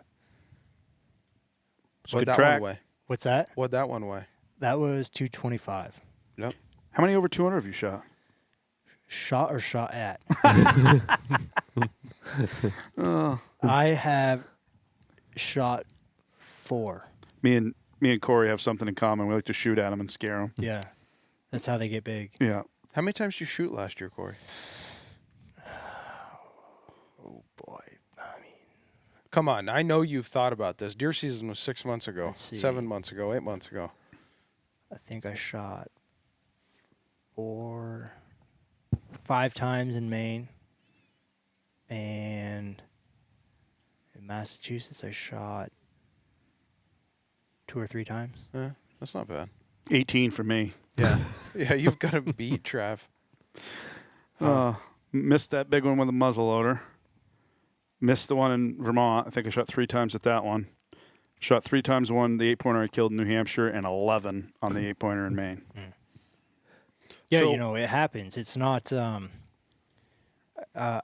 It's a What'd good that track. one weigh? What's that? What'd that one weigh? That was 225. Yep. How many over 200 have you shot? Shot or shot at? I have shot 4. Me and Cory have something in common. We like to shoot at them and scare them. Yeah. That's how they get big. Yeah. How many times did you shoot last year, Cory? Oh, boy. I mean, Come on. I know you've thought about this. Deer season was 6 months ago, Let's see. 7 months ago, 8 months ago. I think I shot 5 times in Maine. And in Massachusetts, I shot 2 or 3 times. Yeah, that's not bad. 18 for me. Yeah. Yeah, you've got to beat Trav. Missed that big one with a muzzle loader. Missed the one in Vermont. I think I shot 3 times at that one. Shot 3 times one, the 8-pointer I killed in New Hampshire, and 11 on the 8-pointer in Maine. Yeah, So- it happens. It's not. I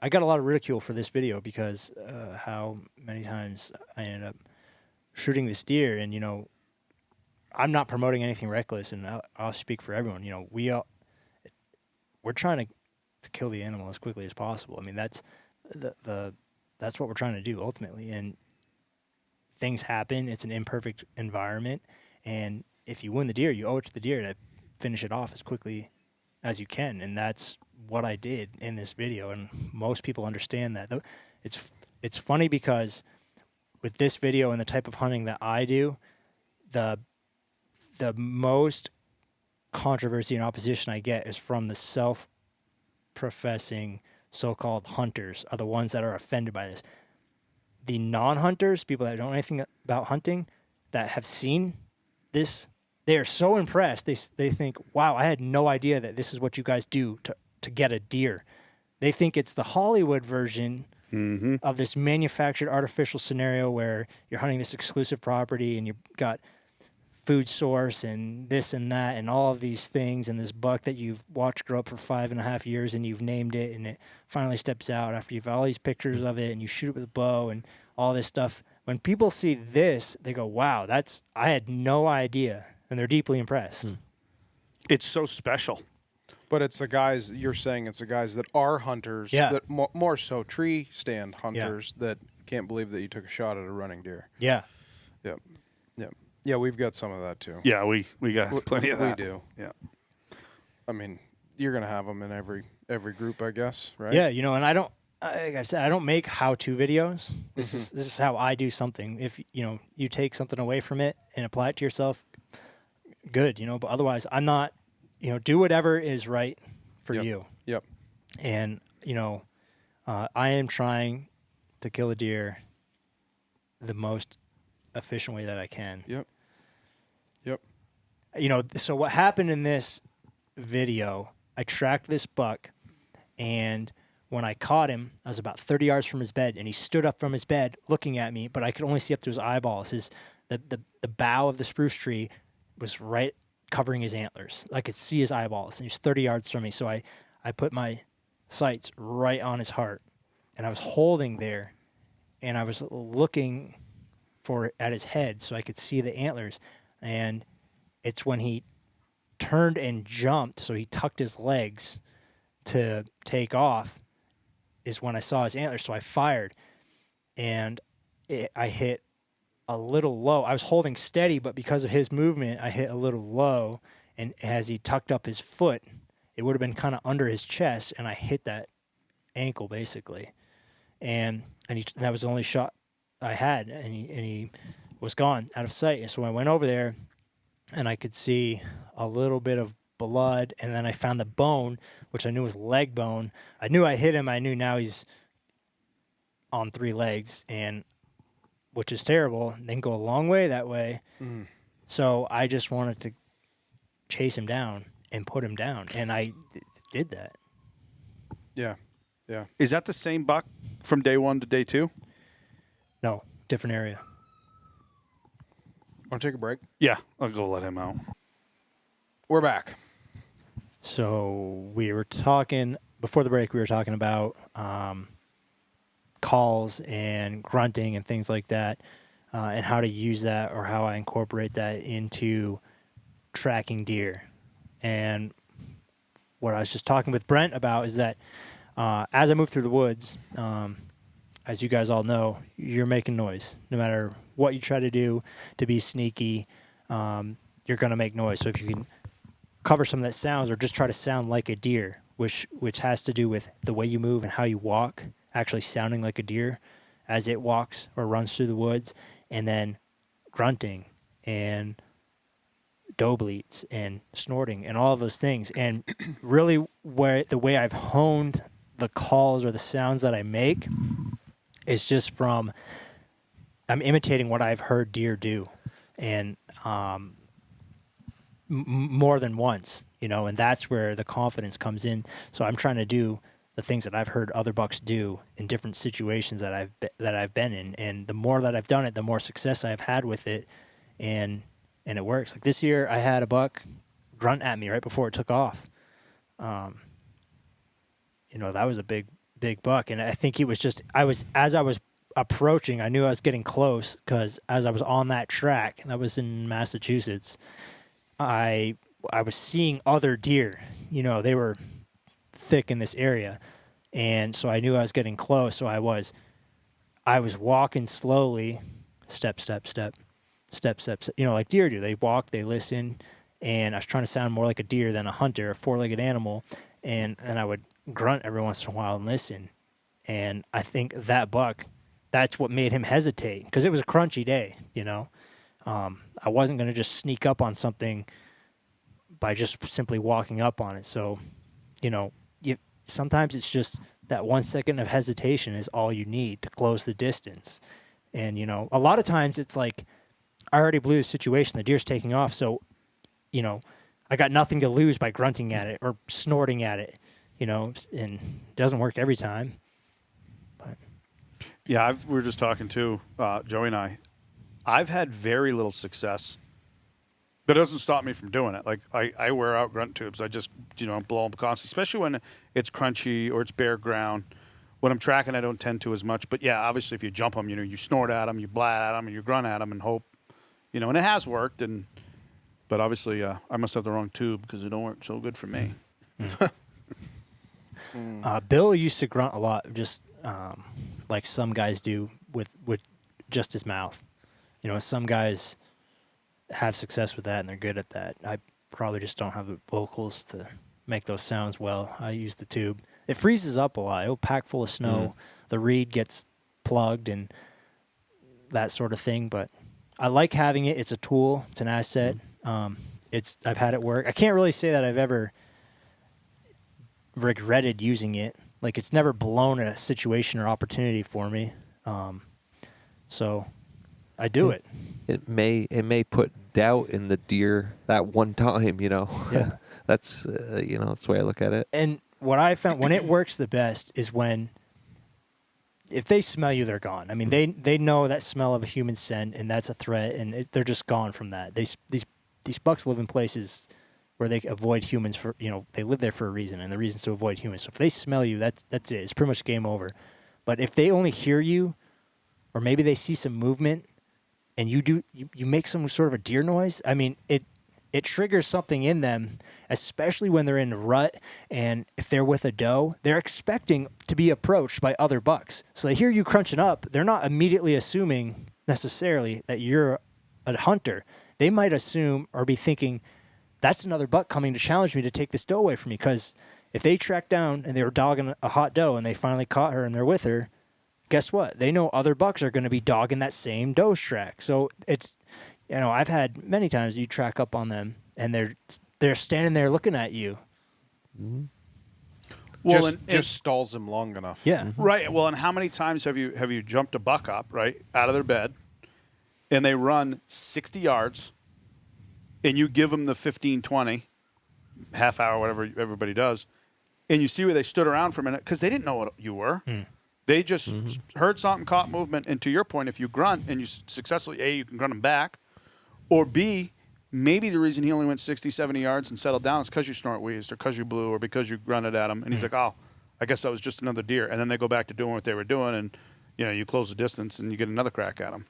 got a lot of ridicule for this video because how many times I ended up shooting this deer, and I'm not promoting anything reckless, and I'll speak for everyone. We're trying to kill the animal as quickly as possible. I mean, that's that's what we're trying to do ultimately, and things happen. It's an imperfect environment, and if you win the deer, you owe it to the deer to finish it off as quickly as you can, and that's what I did in this video, and most people understand that. It's funny because with this video and the type of hunting that I do, the most controversy and opposition I get is from the self-professing so-called hunters are the ones that are offended by this. The non-hunters, people that don't know anything about hunting, that have seen this, they are so impressed. They think, wow, I had no idea that this is what you guys do to get a deer. They think it's the Hollywood version of this manufactured artificial scenario where you're hunting this exclusive property and you've got food source and this and that and all of these things and this buck that you've watched grow up for 5.5 years and you've named it and it finally steps out after you've all these pictures of it and you shoot it with a bow and all this stuff. When people see this, they go, wow, I had no idea. And they're deeply impressed. It's so special. But it's the guys, you're saying it's the guys that are hunters, Yeah. that more so tree stand hunters that can't believe that you took a shot at a running deer. Yeah. Yep. Yep. Yeah, we've got some of that too. Yeah, we got plenty of that. We do. Yeah. I mean, you're gonna have them in every group, I guess, right? Yeah, and I don't. Like I said, I don't make how-to videos. This is how I do something. If you take something away from it and apply it to yourself, good. But otherwise, I'm not. Do whatever is right for you. Yep. And I am trying to kill a deer the most efficient way that I can. Yep. So what happened in this video? I tracked this buck, and when I caught him, I was about 30 yards from his bed, and he stood up from his bed looking at me, but I could only see up to his eyeballs. The bough of the spruce tree was right covering his antlers. I could see his eyeballs, and he was 30 yards from me. So I put my sights right on his heart, and I was holding there, and I was looking at his head so I could see the antlers. And it's when he turned and jumped, so he tucked his legs to take off, is when I saw his antlers. So I fired, and I hit a little low. I was holding steady, but because of his movement, I hit a little low. And as he tucked up his foot, it would have been kind of under his chest, and I hit that ankle basically. And that was the only shot I had, and he was gone out of sight. And so I went over there, and I could see a little bit of blood, and then I found the bone, which I knew was leg bone. I knew I hit him. I knew now he's on 3 legs, and which is terrible. Didn't go a long way that way. So I just wanted to chase him down and put him down, and I did that. Yeah. Is that the same buck from day 1 to day 2? No, different area. Want to take a break? Yeah, I'll go let him out. We're back. So we were talking before the break. We were talking about calls and grunting and things like that, and how to use that, or how I incorporate that into tracking deer. And what I was just talking with Brent about is that as I move through the woods, as you guys all know, you're making noise. No matter what you try to do to be sneaky, you're going to make noise. So if you can cover some of that sounds, or just try to sound like a deer, which has to do with the way you move and how you walk, actually sounding like a deer as it walks or runs through the woods, and then grunting and doe bleats and snorting and all of those things. And really the way I've honed the calls or the sounds that I make is just from I'm imitating what I've heard deer do, and more than once, and that's where the confidence comes in. So I'm trying to do the things that I've heard other bucks do in different situations that I've been in, and the more that I've done it, the more success I've had with it, and it works. Like this year, I had a buck grunt at me right before it took off. That was a big buck, and I think it was just as I was approaching, I knew I was getting close, because as I was on that track, and that was in Massachusetts, I was seeing other deer. They were thick in this area, and so I knew I was getting close. So I was walking slowly, step, step, step, step, step, step. Like deer do. They walk, they listen, and I was trying to sound more like a deer than a hunter, a 4-legged animal, and I would grunt every once in a while and listen. And I think that buck, that's what made him hesitate, because it was a crunchy day. I wasn't going to just sneak up on something by just simply walking up on it. So, sometimes it's just that 1 second of hesitation is all you need to close the distance. And, a lot of times it's like, I already blew the situation. The deer's taking off. So, I got nothing to lose by grunting at it or snorting at it, and it doesn't work every time. But Yeah, we were just talking to Joey and I. I've had very little success, but it doesn't stop me from doing it. Like I wear out grunt tubes. I just blow them constantly, especially when it's crunchy or it's bare ground. When I'm tracking, I don't tend to as much. But yeah, obviously, if you jump them, you snort at them, you blat at them, and you grunt at them, and hope, and it has worked. But obviously, I must have the wrong tube, because it don't work so good for me. Bill used to grunt a lot, just like some guys do with just his mouth. Some guys have success with that, and they're good at that. I probably just don't have the vocals to make those sounds well. I use the tube. It freezes up a lot. It'll pack full of snow. The reed gets plugged and that sort of thing. But I like having it. It's a tool. It's an asset. I've had it work. I can't really say that I've ever regretted using it. Like, it's never blown a situation or opportunity for me. So I do it. It may put doubt in the deer that one time, Yeah. That's that's the way I look at it. And what I found when it works the best is when, if they smell you, they're gone. I mean, they know that smell of a human scent, and that's a threat, and they're just gone from that. These bucks live in places where they avoid humans for, they live there for a reason, and the reason's to avoid humans. So if they smell you, that's it. It's pretty much game over. But if they only hear you, or maybe they see some movement, and you make some sort of a deer noise, I mean, it triggers something in them, especially when they're in a rut, and if they're with a doe, they're expecting to be approached by other bucks. So they hear you crunching up. They're not immediately assuming necessarily that you're a hunter. They might assume or be thinking, that's another buck coming to challenge me to take this doe away from me. Because if they track down and they were dogging a hot doe and they finally caught her and they're with her, guess what? They know other bucks are going to be dogging that same doe's track. So it's, I've had many times you track up on them and they're standing there looking at you. Well, just stalls them long enough. Yeah. Right. Well, and how many times have you jumped a buck up, right, out of their bed, and they run 60 yards, and you give them the 15, 20, half hour, whatever everybody does, and you see where they stood around for a minute because they didn't know what you were. They just heard something, caught movement, and to your point, if you grunt and you successfully, A, you can grunt them back, or B, maybe the reason he only went 60, 70 yards and settled down is because you snort wheezed or because you blew or because you grunted at him. And he's like, oh, I guess that was just another deer. And then they go back to doing what they were doing, and you close the distance and you get another crack at him.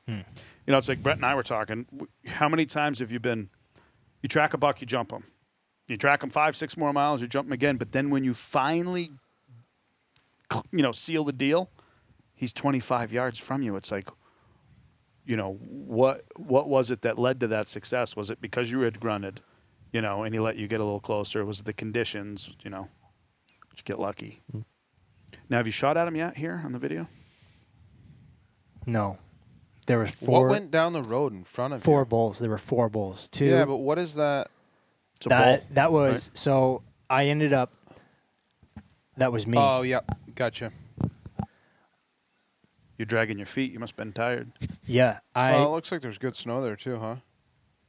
It's like Brett and I were talking. How many times have you track a buck, you jump him. You track him 5, 6 more miles, you jump him again. But then when you finally, seal the deal, he's 25 yards from you. It's like, what was it that led to that success? Was it because you had grunted, and he let you get a little closer? Was it the conditions, Did you get lucky? Now, have you shot at him yet here on the video? No. There was 4. What went down the road in front of you? 4 bulls. There were 4 bulls. 2. Yeah, but what is that? It's a bull. That was, right? So I ended up, that was me. Oh, yeah. Gotcha. You're dragging your feet. You must have been tired. Yeah. Well, it looks like there's good snow there, too, huh?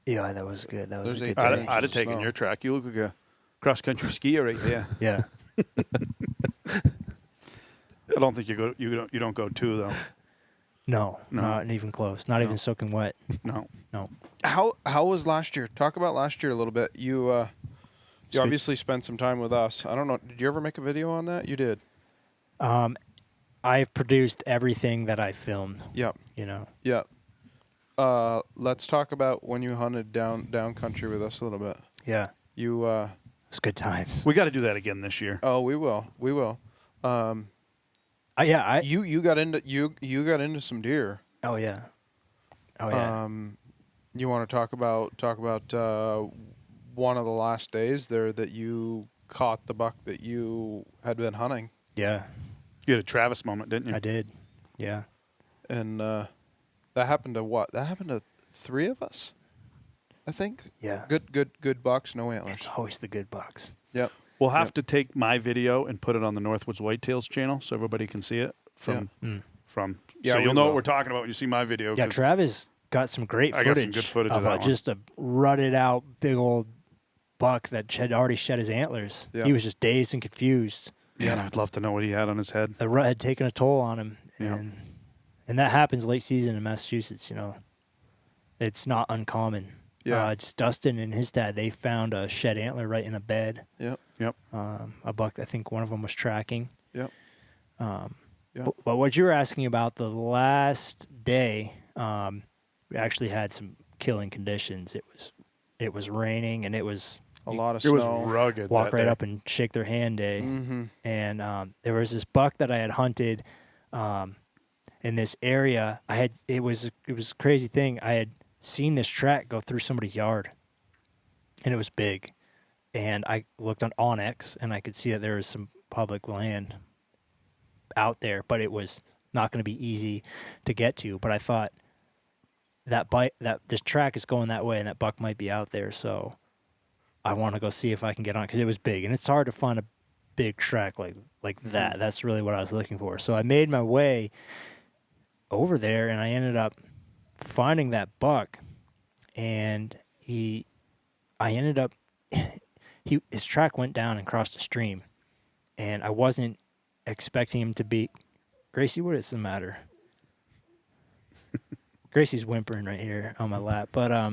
Yeah, that was good. That was There's a good 18 day. inches. I'd have taken snow. your track. You look like a cross-country skier right there. Yeah. I don't think you don't go 2, though. No, No. not even close. Not even soaking wet. No. No. How was last year? Talk about last year a little bit. You Speak. obviously spent some time with us. I don't know. Did you ever make a video on that? You did. I've produced everything that I filmed. Yep. Yeah. Let's talk about when you hunted down country with us a little bit. Yeah. You It's good times. We got to do that again this year. Oh, we will. Yeah. You got into some deer. Oh yeah. Oh yeah. You want to talk about one of the last days there that you caught the buck that you had been hunting. Yeah. You had a Travis moment, didn't you? I did. Yeah. And that happened to what? That happened to 3 of us, I think. Yeah. Good bucks, no antlers. It's always the good bucks. Yep. We'll have to take my video and put it on the Northwoods Whitetails channel so everybody can see it from. Yeah, So we you'll know will. what we're talking about when you see my video. Yeah, 'cause Travis got some great I footage. got some good footage of that one. just a rutted out big old buck that had already shed his antlers. Yeah. He was just dazed and confused. Yeah, and I'd love to know what he had on his head. The rut had taken a toll on him, Yeah. and that happens late season in Massachusetts. It's not uncommon. Yeah. It's Dustin and his dad. They found a shed antler right in a bed. Yep. Yep. A buck. I think one of them was tracking. Yep. Yep. But what you were asking about the last day, we actually had some killing conditions. It was raining and it was A lot of It was snow. rugged. walk that right day. up and shake their hand day. Mm-hmm. And there was this buck that I had hunted in this area. It was a crazy thing. I had seen this track go through somebody's yard, and it was big. And I looked on Onyx, and I could see that there was some public land out there, but it was not going to be easy to get to. But I thought that this track is going that way, and that buck might be out there, so I want to go see if I can get on, because it was big, and it's hard to find a big track like that. That's really what I was looking for. So I made my way over there, and I ended up finding that buck, and his track went down and crossed a stream, and I wasn't expecting him to be. Gracie, what is the matter? Gracie's whimpering right here on my lap, but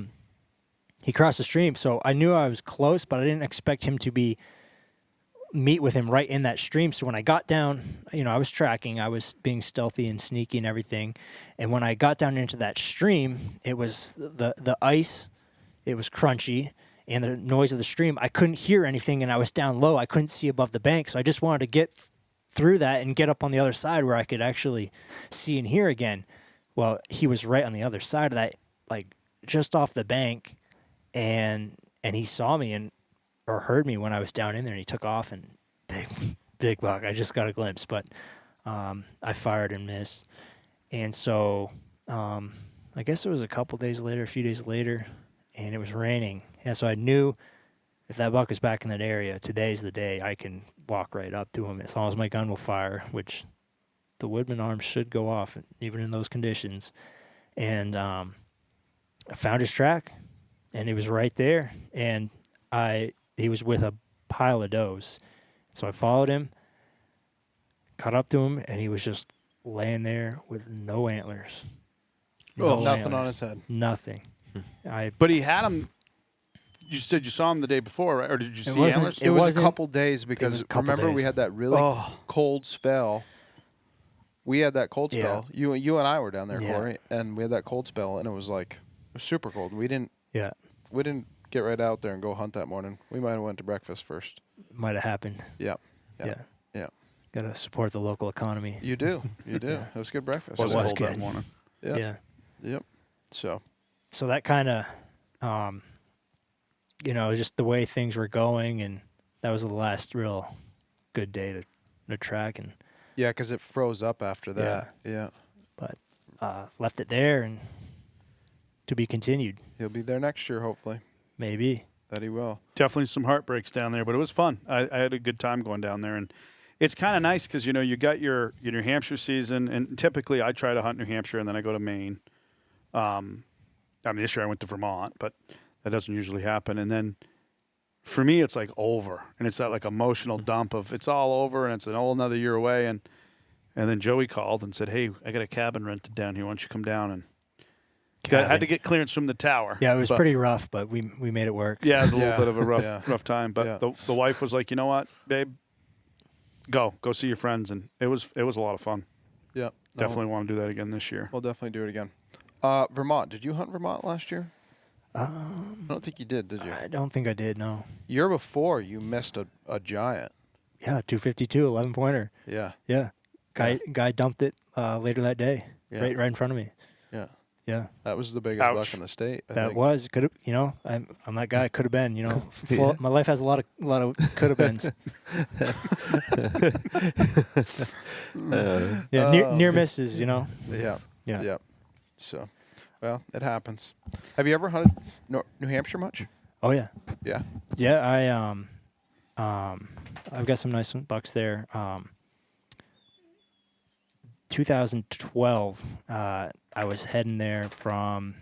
he crossed the stream, so I knew I was close, but I didn't expect him to meet with him right in that stream. So when I got down, I was tracking, I was being stealthy and sneaky and everything, and when I got down into that stream, it was the ice, it was crunchy, and the noise of the stream, I couldn't hear anything, and I was down low, I couldn't see above the bank, so I just wanted to get through that and get up on the other side where I could actually see and hear again. Well, he was right on the other side of that, like just off the bank, and he saw me or heard me when I was down in there, and he took off, and big buck. I just got a glimpse, but I fired and missed. And so I guess it was a few days later, and it was raining. And so I knew if that buck is back in that area, today's the day I can walk right up to him as long as my gun will fire, which the Woodman arms should go off even in those conditions. And I found his track, and he was right there, and he was with a pile of does. So I followed him, caught up to him, and he was just laying there with no antlers. Nothing on his head. Nothing. But he had him. You said you saw him the day before, right? Or did you see antlers? It was a couple days, because remember we had that really Oh. cold spell. We had that cold spell. Yeah. You and I were down there, Yeah. Cory, and we had that cold spell, and it was super cold. We didn't get right out there and go hunt that morning. We might have went to breakfast first. Might have happened. Yeah. Got to support the local economy. You do. It was good breakfast. Was It was cold good. that morning. Yeah. Yeah. Yep. So that kind of, just the way things were going, and that was the last real good day to track. And yeah, because it froze up after that. Yeah. but left it there, and to be continued. He'll be there next year, hopefully. Maybe. That he will. Definitely some heartbreaks down there, but it was fun. I had a good time going down there, and it's kind of nice because you got your New Hampshire season, and typically I try to hunt New Hampshire and then I go to Maine. This year I went to Vermont, but that doesn't usually happen. And then for me, it's like over, and it's that like emotional dump of it's all over, and it's an whole another year away. And then Joey called and said, "Hey, I got a cabin rented down here. Why don't you come down?" And had to get clearance from the tower. Yeah, it was pretty rough, but we made it work. Yeah, it was a little bit of a rough time. But Yeah. the wife was like, "You know what, babe? Go see your friends," and it was a lot of fun. Yeah. Definitely want to do that again this year. We'll definitely do it again. Vermont. Did you hunt Vermont last year? I don't think you did you? I don't think I did, no. Year before, you missed a giant. Yeah, 252, 11-pointer. Yeah. Yeah. Guy dumped it later that day, Yeah. right in front of me. Yeah. Yeah. That was the biggest Ouch. buck in the state. I That think. was could have I'm that guy could have been my life has a lot of could have beens. Near misses, Yeah. Yeah. Yeah. So, well, it happens. Have you ever hunted New Hampshire much? Oh yeah. Yeah. Yeah, I've got some nice bucks there. 2012, I was heading there from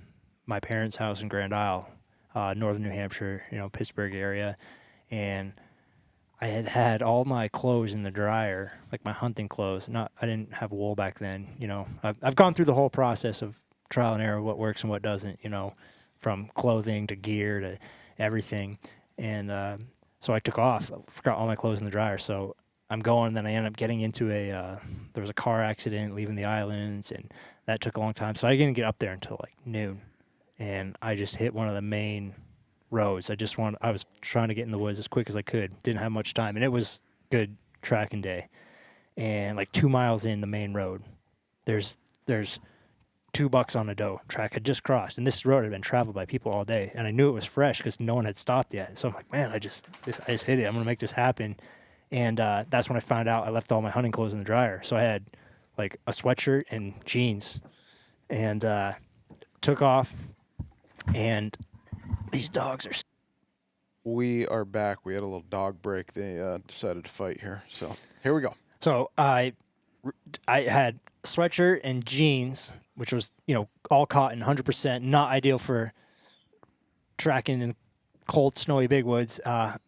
my parents' house in Grand Isle, northern New Hampshire, Pittsburgh area, and I had all my clothes in the dryer, like my hunting clothes. I didn't have wool back then. I've gone through the whole process of trial and error, what works and what doesn't. From clothing to gear to everything, and so I took off. I forgot all my clothes in the dryer, so I'm going, and then I ended up getting into there was a car accident leaving the islands, and that took a long time. So I didn't get up there until like noon, and I just hit one of the main roads. I was trying to get in the woods as quick as I could. Didn't have much time, and it was good tracking day. And like 2 miles in the main road, there's 2 bucks on a doe track had just crossed, and this road had been traveled by people all day, and I knew it was fresh because no one had stopped yet. So I'm like, man, I just hit it. I'm gonna make this happen. And that's when I found out I left all my hunting clothes in the dryer. So I had like a sweatshirt and jeans, and took off. And these dogs are. We are back. We had a little dog break. They decided to fight here. So here we go. So I had a sweatshirt and jeans, which was, all cotton, 100%, not ideal for tracking in cold, snowy big woods.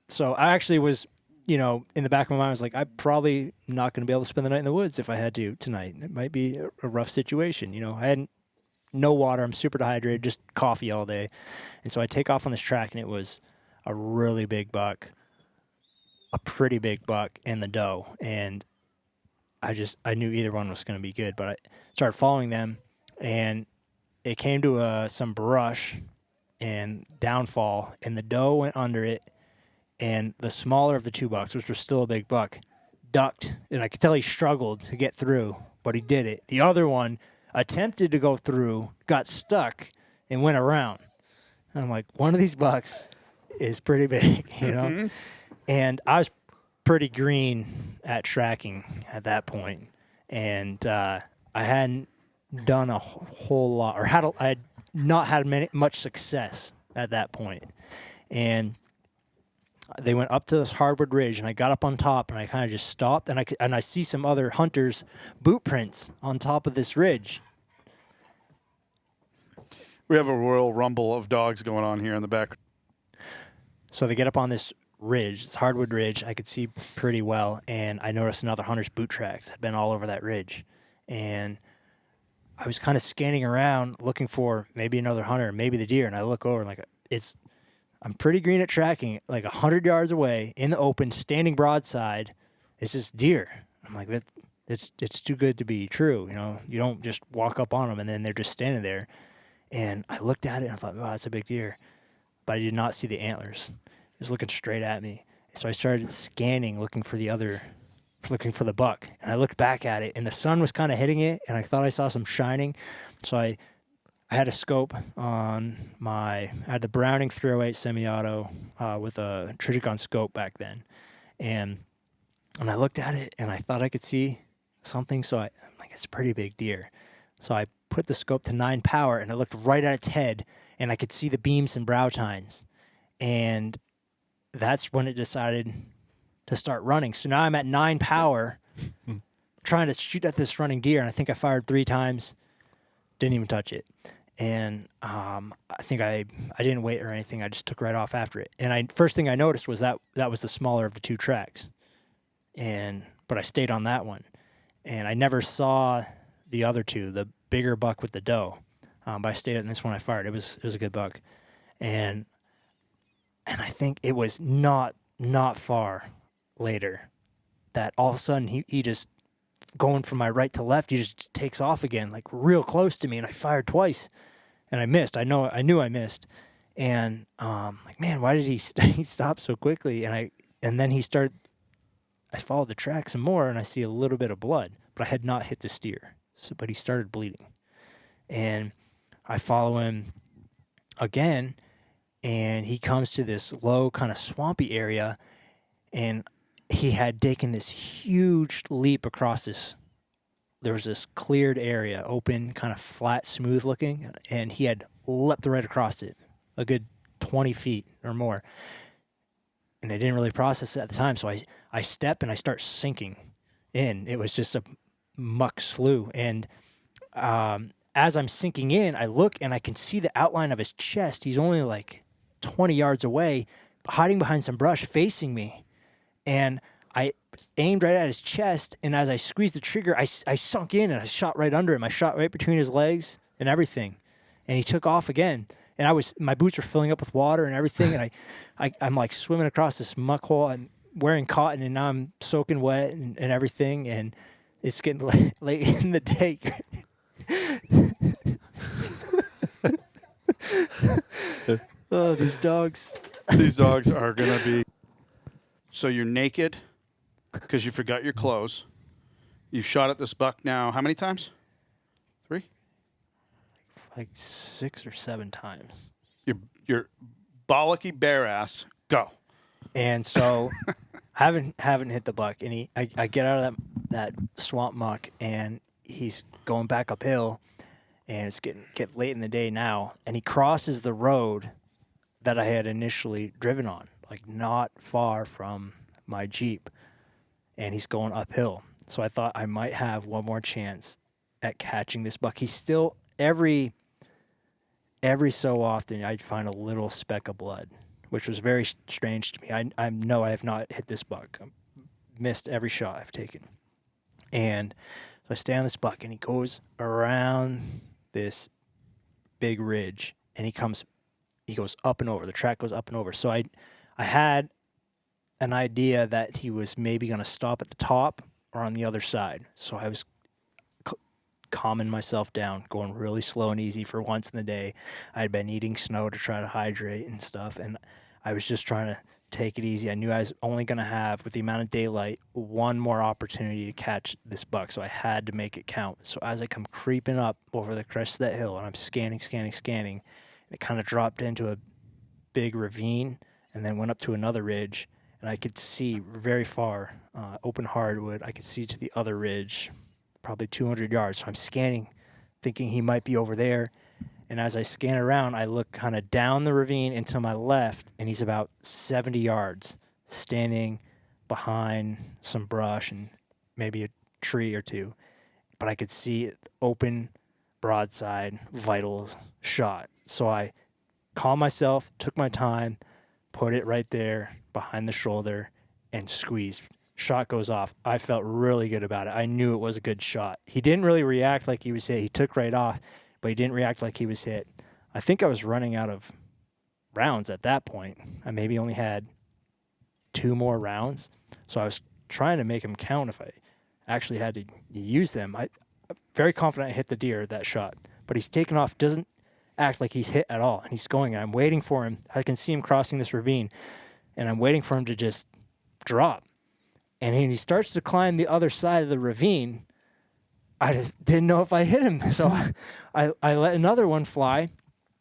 So I actually was, in the back of my mind, I was like, I'm probably not going to be able to spend the night in the woods if I had to tonight. It might be a rough situation. I had no water. I'm super dehydrated, just coffee all day. And so I take off on this track, and it was a really big buck, a pretty big buck, and the doe. And I knew either one was going to be good, but I started following them, and it came to some brush and downfall, and the doe went under it, and the smaller of the 2 bucks, which was still a big buck, ducked, and I could tell he struggled to get through, but he did it. The other one attempted to go through, got stuck, and went around. And I'm like, one of these bucks is pretty big, Mm-hmm. And I was pretty green at tracking at that point, and I hadn't done a whole lot, or I had not had much success at that point. And they went up to this hardwood ridge, and I got up on top, and I kind of just stopped, and I see some other hunters' boot prints on top of this ridge. We have a royal rumble of dogs going on here in the back. So they get up on this ridge, this hardwood ridge. I could see pretty well, and I noticed another hunter's boot tracks had been all over that ridge. And I was kind of scanning around looking for maybe another hunter, maybe the deer, and I look over and I'm pretty green at tracking, like 100 yards away in the open, standing broadside. It's just deer. I'm like, it's too good to be true. You don't just walk up on them and then they're just standing there. And I looked at it and I thought, wow, that's a big deer. But I did not see the antlers. He was looking straight at me. So I started scanning, looking for the buck. And I looked back at it, and the sun was kind of hitting it, and I thought I saw some shining. So I had a scope on I had the Browning 308 semi-auto with a Trijicon scope back then. And I looked at it, and I thought I could see something, so I'm like, it's a pretty big deer. So I put the scope to 9 power, and I looked right at its head, and I could see the beams and brow tines. And that's when it decided to start running. So now I'm at 9 power trying to shoot at this running deer, and I think I fired 3 times, didn't even touch it. And I think I didn't wait or anything. I just took right off after it. And first thing I noticed was that was the smaller of the 2 tracks. But I stayed on that one. And I never saw the other 2, the bigger buck with the doe. But I stayed on this one I fired. It was a good buck. And I think it was not far later that all of a sudden he just, going from my right to left, he just takes off again, like real close to me, and I fired twice, and I missed. I knew I missed, and like, man, why did he stop so quickly? And then he started. I followed the track some more, and I see a little bit of blood, but I had not hit the steer. But he started bleeding, and I follow him again, and he comes to this low kind of swampy area, and he had taken this huge leap across this. There was this cleared area, open, kind of flat, smooth looking, and he had leapt right across it, a good 20 feet or more. And I didn't really process it at the time, so I step and I start sinking in. It was just a muck slough. And as I'm sinking in, I look and I can see the outline of his chest. He's only like 20 yards away, hiding behind some brush, facing me. And I aimed right at his chest, and as I squeezed the trigger, I sunk in and I shot right under him. I shot right between his legs and everything. And he took off again. And my boots were filling up with water and everything, and I'm like swimming across this muck hole. I'm wearing cotton, and now I'm soaking wet and everything, and it's getting late in the day. Oh, these dogs. These dogs are going to be... So you're naked because you forgot your clothes. You've shot at this buck now how many times? 3? like 6 or 7 times. Your bollocky bare ass. Go. And so haven't hit the buck. And I get out of that swamp muck, and he's going back uphill, and it's getting late in the day now, and he crosses the road that I had initially driven on, like not far from my Jeep, and he's going uphill. So I thought I might have one more chance at catching this buck. He's still every so often I'd find a little speck of blood, which was very strange to me. I know I have not hit this buck. I missed every shot I've taken. And so I stay on this buck, and he goes around this big ridge, and he goes up and over. The track goes up and over. So I had an idea that he was maybe going to stop at the top or on the other side. So I was calming myself down, going really slow and easy for once in the day. I had been eating snow to try to hydrate and stuff, and I was just trying to take it easy. I knew I was only going to have, with the amount of daylight, one more opportunity to catch this buck, so I had to make it count. So as I come creeping up over the crest of that hill, and I'm scanning, and it kind of dropped into a big ravine and then went up to another ridge, and I could see very far, open hardwood. I could see to the other ridge, probably 200 yards. So I'm scanning, thinking he might be over there. And as I scan around, I look kind of down the ravine and to my left, and he's about 70 yards, standing behind some brush and maybe a tree or two. But I could see it open, broadside, vital shot. So I calmed myself, took my time, put it right there behind the shoulder, and squeezed. Shot goes off. I felt really good about it. I knew it was a good shot. He didn't really react like he was hit. He took right off, but he didn't react like he was hit. I think I was running out of rounds at that point. I maybe only had 2 more rounds. So I was trying to make him count if I actually had to use them. I'm very confident I hit the deer that shot, but he's taken off, doesn't act like he's hit at all. And he's going, and I'm waiting for him. I can see him crossing this ravine, and I'm waiting for him to just drop. And he starts to climb the other side of the ravine. I just didn't know if I hit him. So I let another one fly,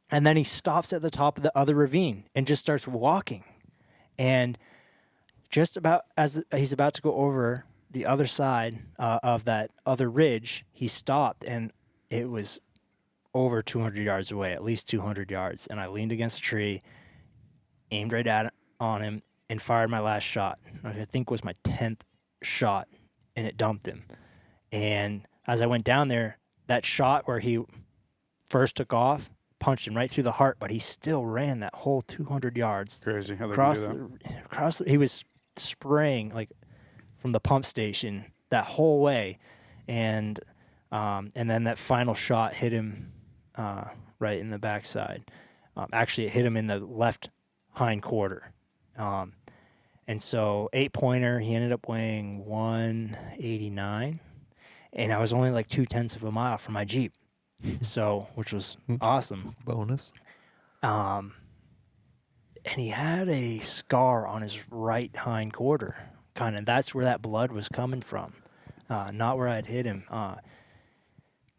and then he stops at the top of the other ravine and just starts walking. And just about as he's about to go over the other side of that other ridge, he stopped, and it was over 200 yards away, at least 200 yards. And I leaned against a tree, aimed right on him, and fired my last shot. I think was my 10th shot, and it dumped him. And as I went down there, that shot where he first took off punched him right through the heart, but he still ran that whole 200 yards. Crazy how they can do that. He was spraying like from the pump station that whole way, and then that final shot hit him right in the backside. Actually, it hit him in the left hind quarter. And so 8-pointer, he ended up weighing 189, and I was only like 0.2 of a mile from my Jeep. So, which was awesome. Bonus. And he had a scar on his right hind quarter, kind of. That's where that blood was coming from, not where I'd hit him.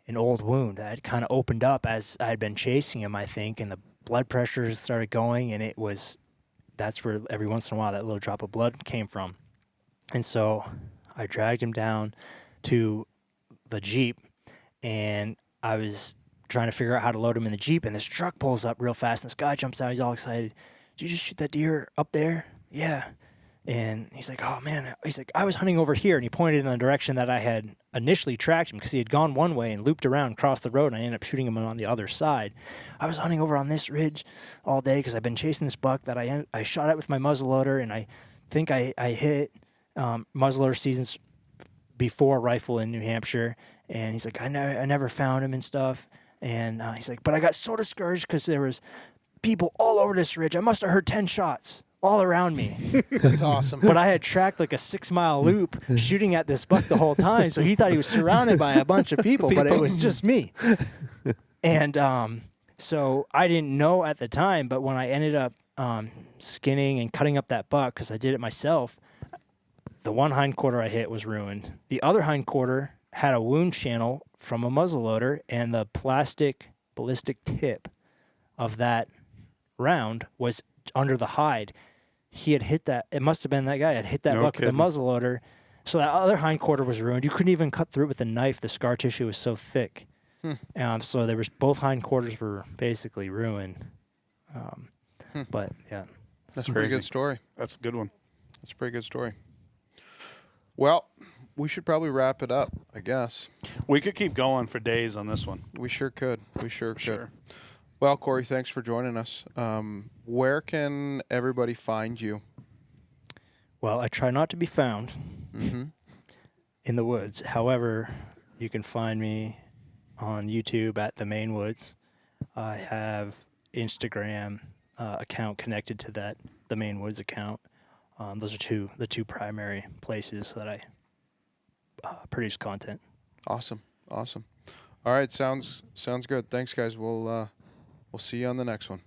An old wound that had kind of opened up as I'd been chasing him, I think, and the blood pressure started going, and that's where every once in a while that little drop of blood came from. And so I dragged him down to the Jeep, and I was trying to figure out how to load him in the Jeep, and this truck pulls up real fast, and this guy jumps out. He's all excited. Did you just shoot that deer up there? Yeah. And he's like, oh, man. He's like, I was hunting over here, and he pointed in the direction that I had initially tracked him because he had gone one way and looped around, crossed the road, and I ended up shooting him on the other side. I was hunting over on this ridge all day because I've been chasing this buck that I shot at with my muzzleloader, and I think I hit muzzleloader seasons before rifle in New Hampshire. And he's like, I never found him and stuff. And he's like, but I got so discouraged because there was people all over this ridge. I must have heard 10 shots all around me. That's awesome. But I had tracked like a 6-mile loop shooting at this buck the whole time. So he thought he was surrounded by a bunch of people, but it was just me. And so I didn't know at the time, but when I ended up skinning and cutting up that buck, because I did it myself, the one hind quarter I hit was ruined. The other hind quarter had a wound channel from a muzzleloader, and the plastic ballistic tip of that round was under the hide. He had hit that. It must have been that guy had hit that No buck with kidding. the muzzleloader. So that other hind quarter was ruined. You couldn't even cut through it with a knife. The scar tissue was so thick. So there was both hind quarters were basically ruined. But yeah, That's a pretty Crazy. good story. That's a good one. That's a pretty good story. Well, we should probably wrap it up, I guess. We could keep going for days on this one. We sure could. We sure could. Sure. Well, Cory, thanks for joining us. Where can everybody find you? well, I try not to be found Mm-hmm. in the woods. However, you can find me on YouTube at the Maine Woods. I have Instagram account connected to that, the Maine Woods account. Those are the two primary places that I produce content. Awesome. Awesome. All right. Sounds good. Thanks, guys. We'll see you on the next one.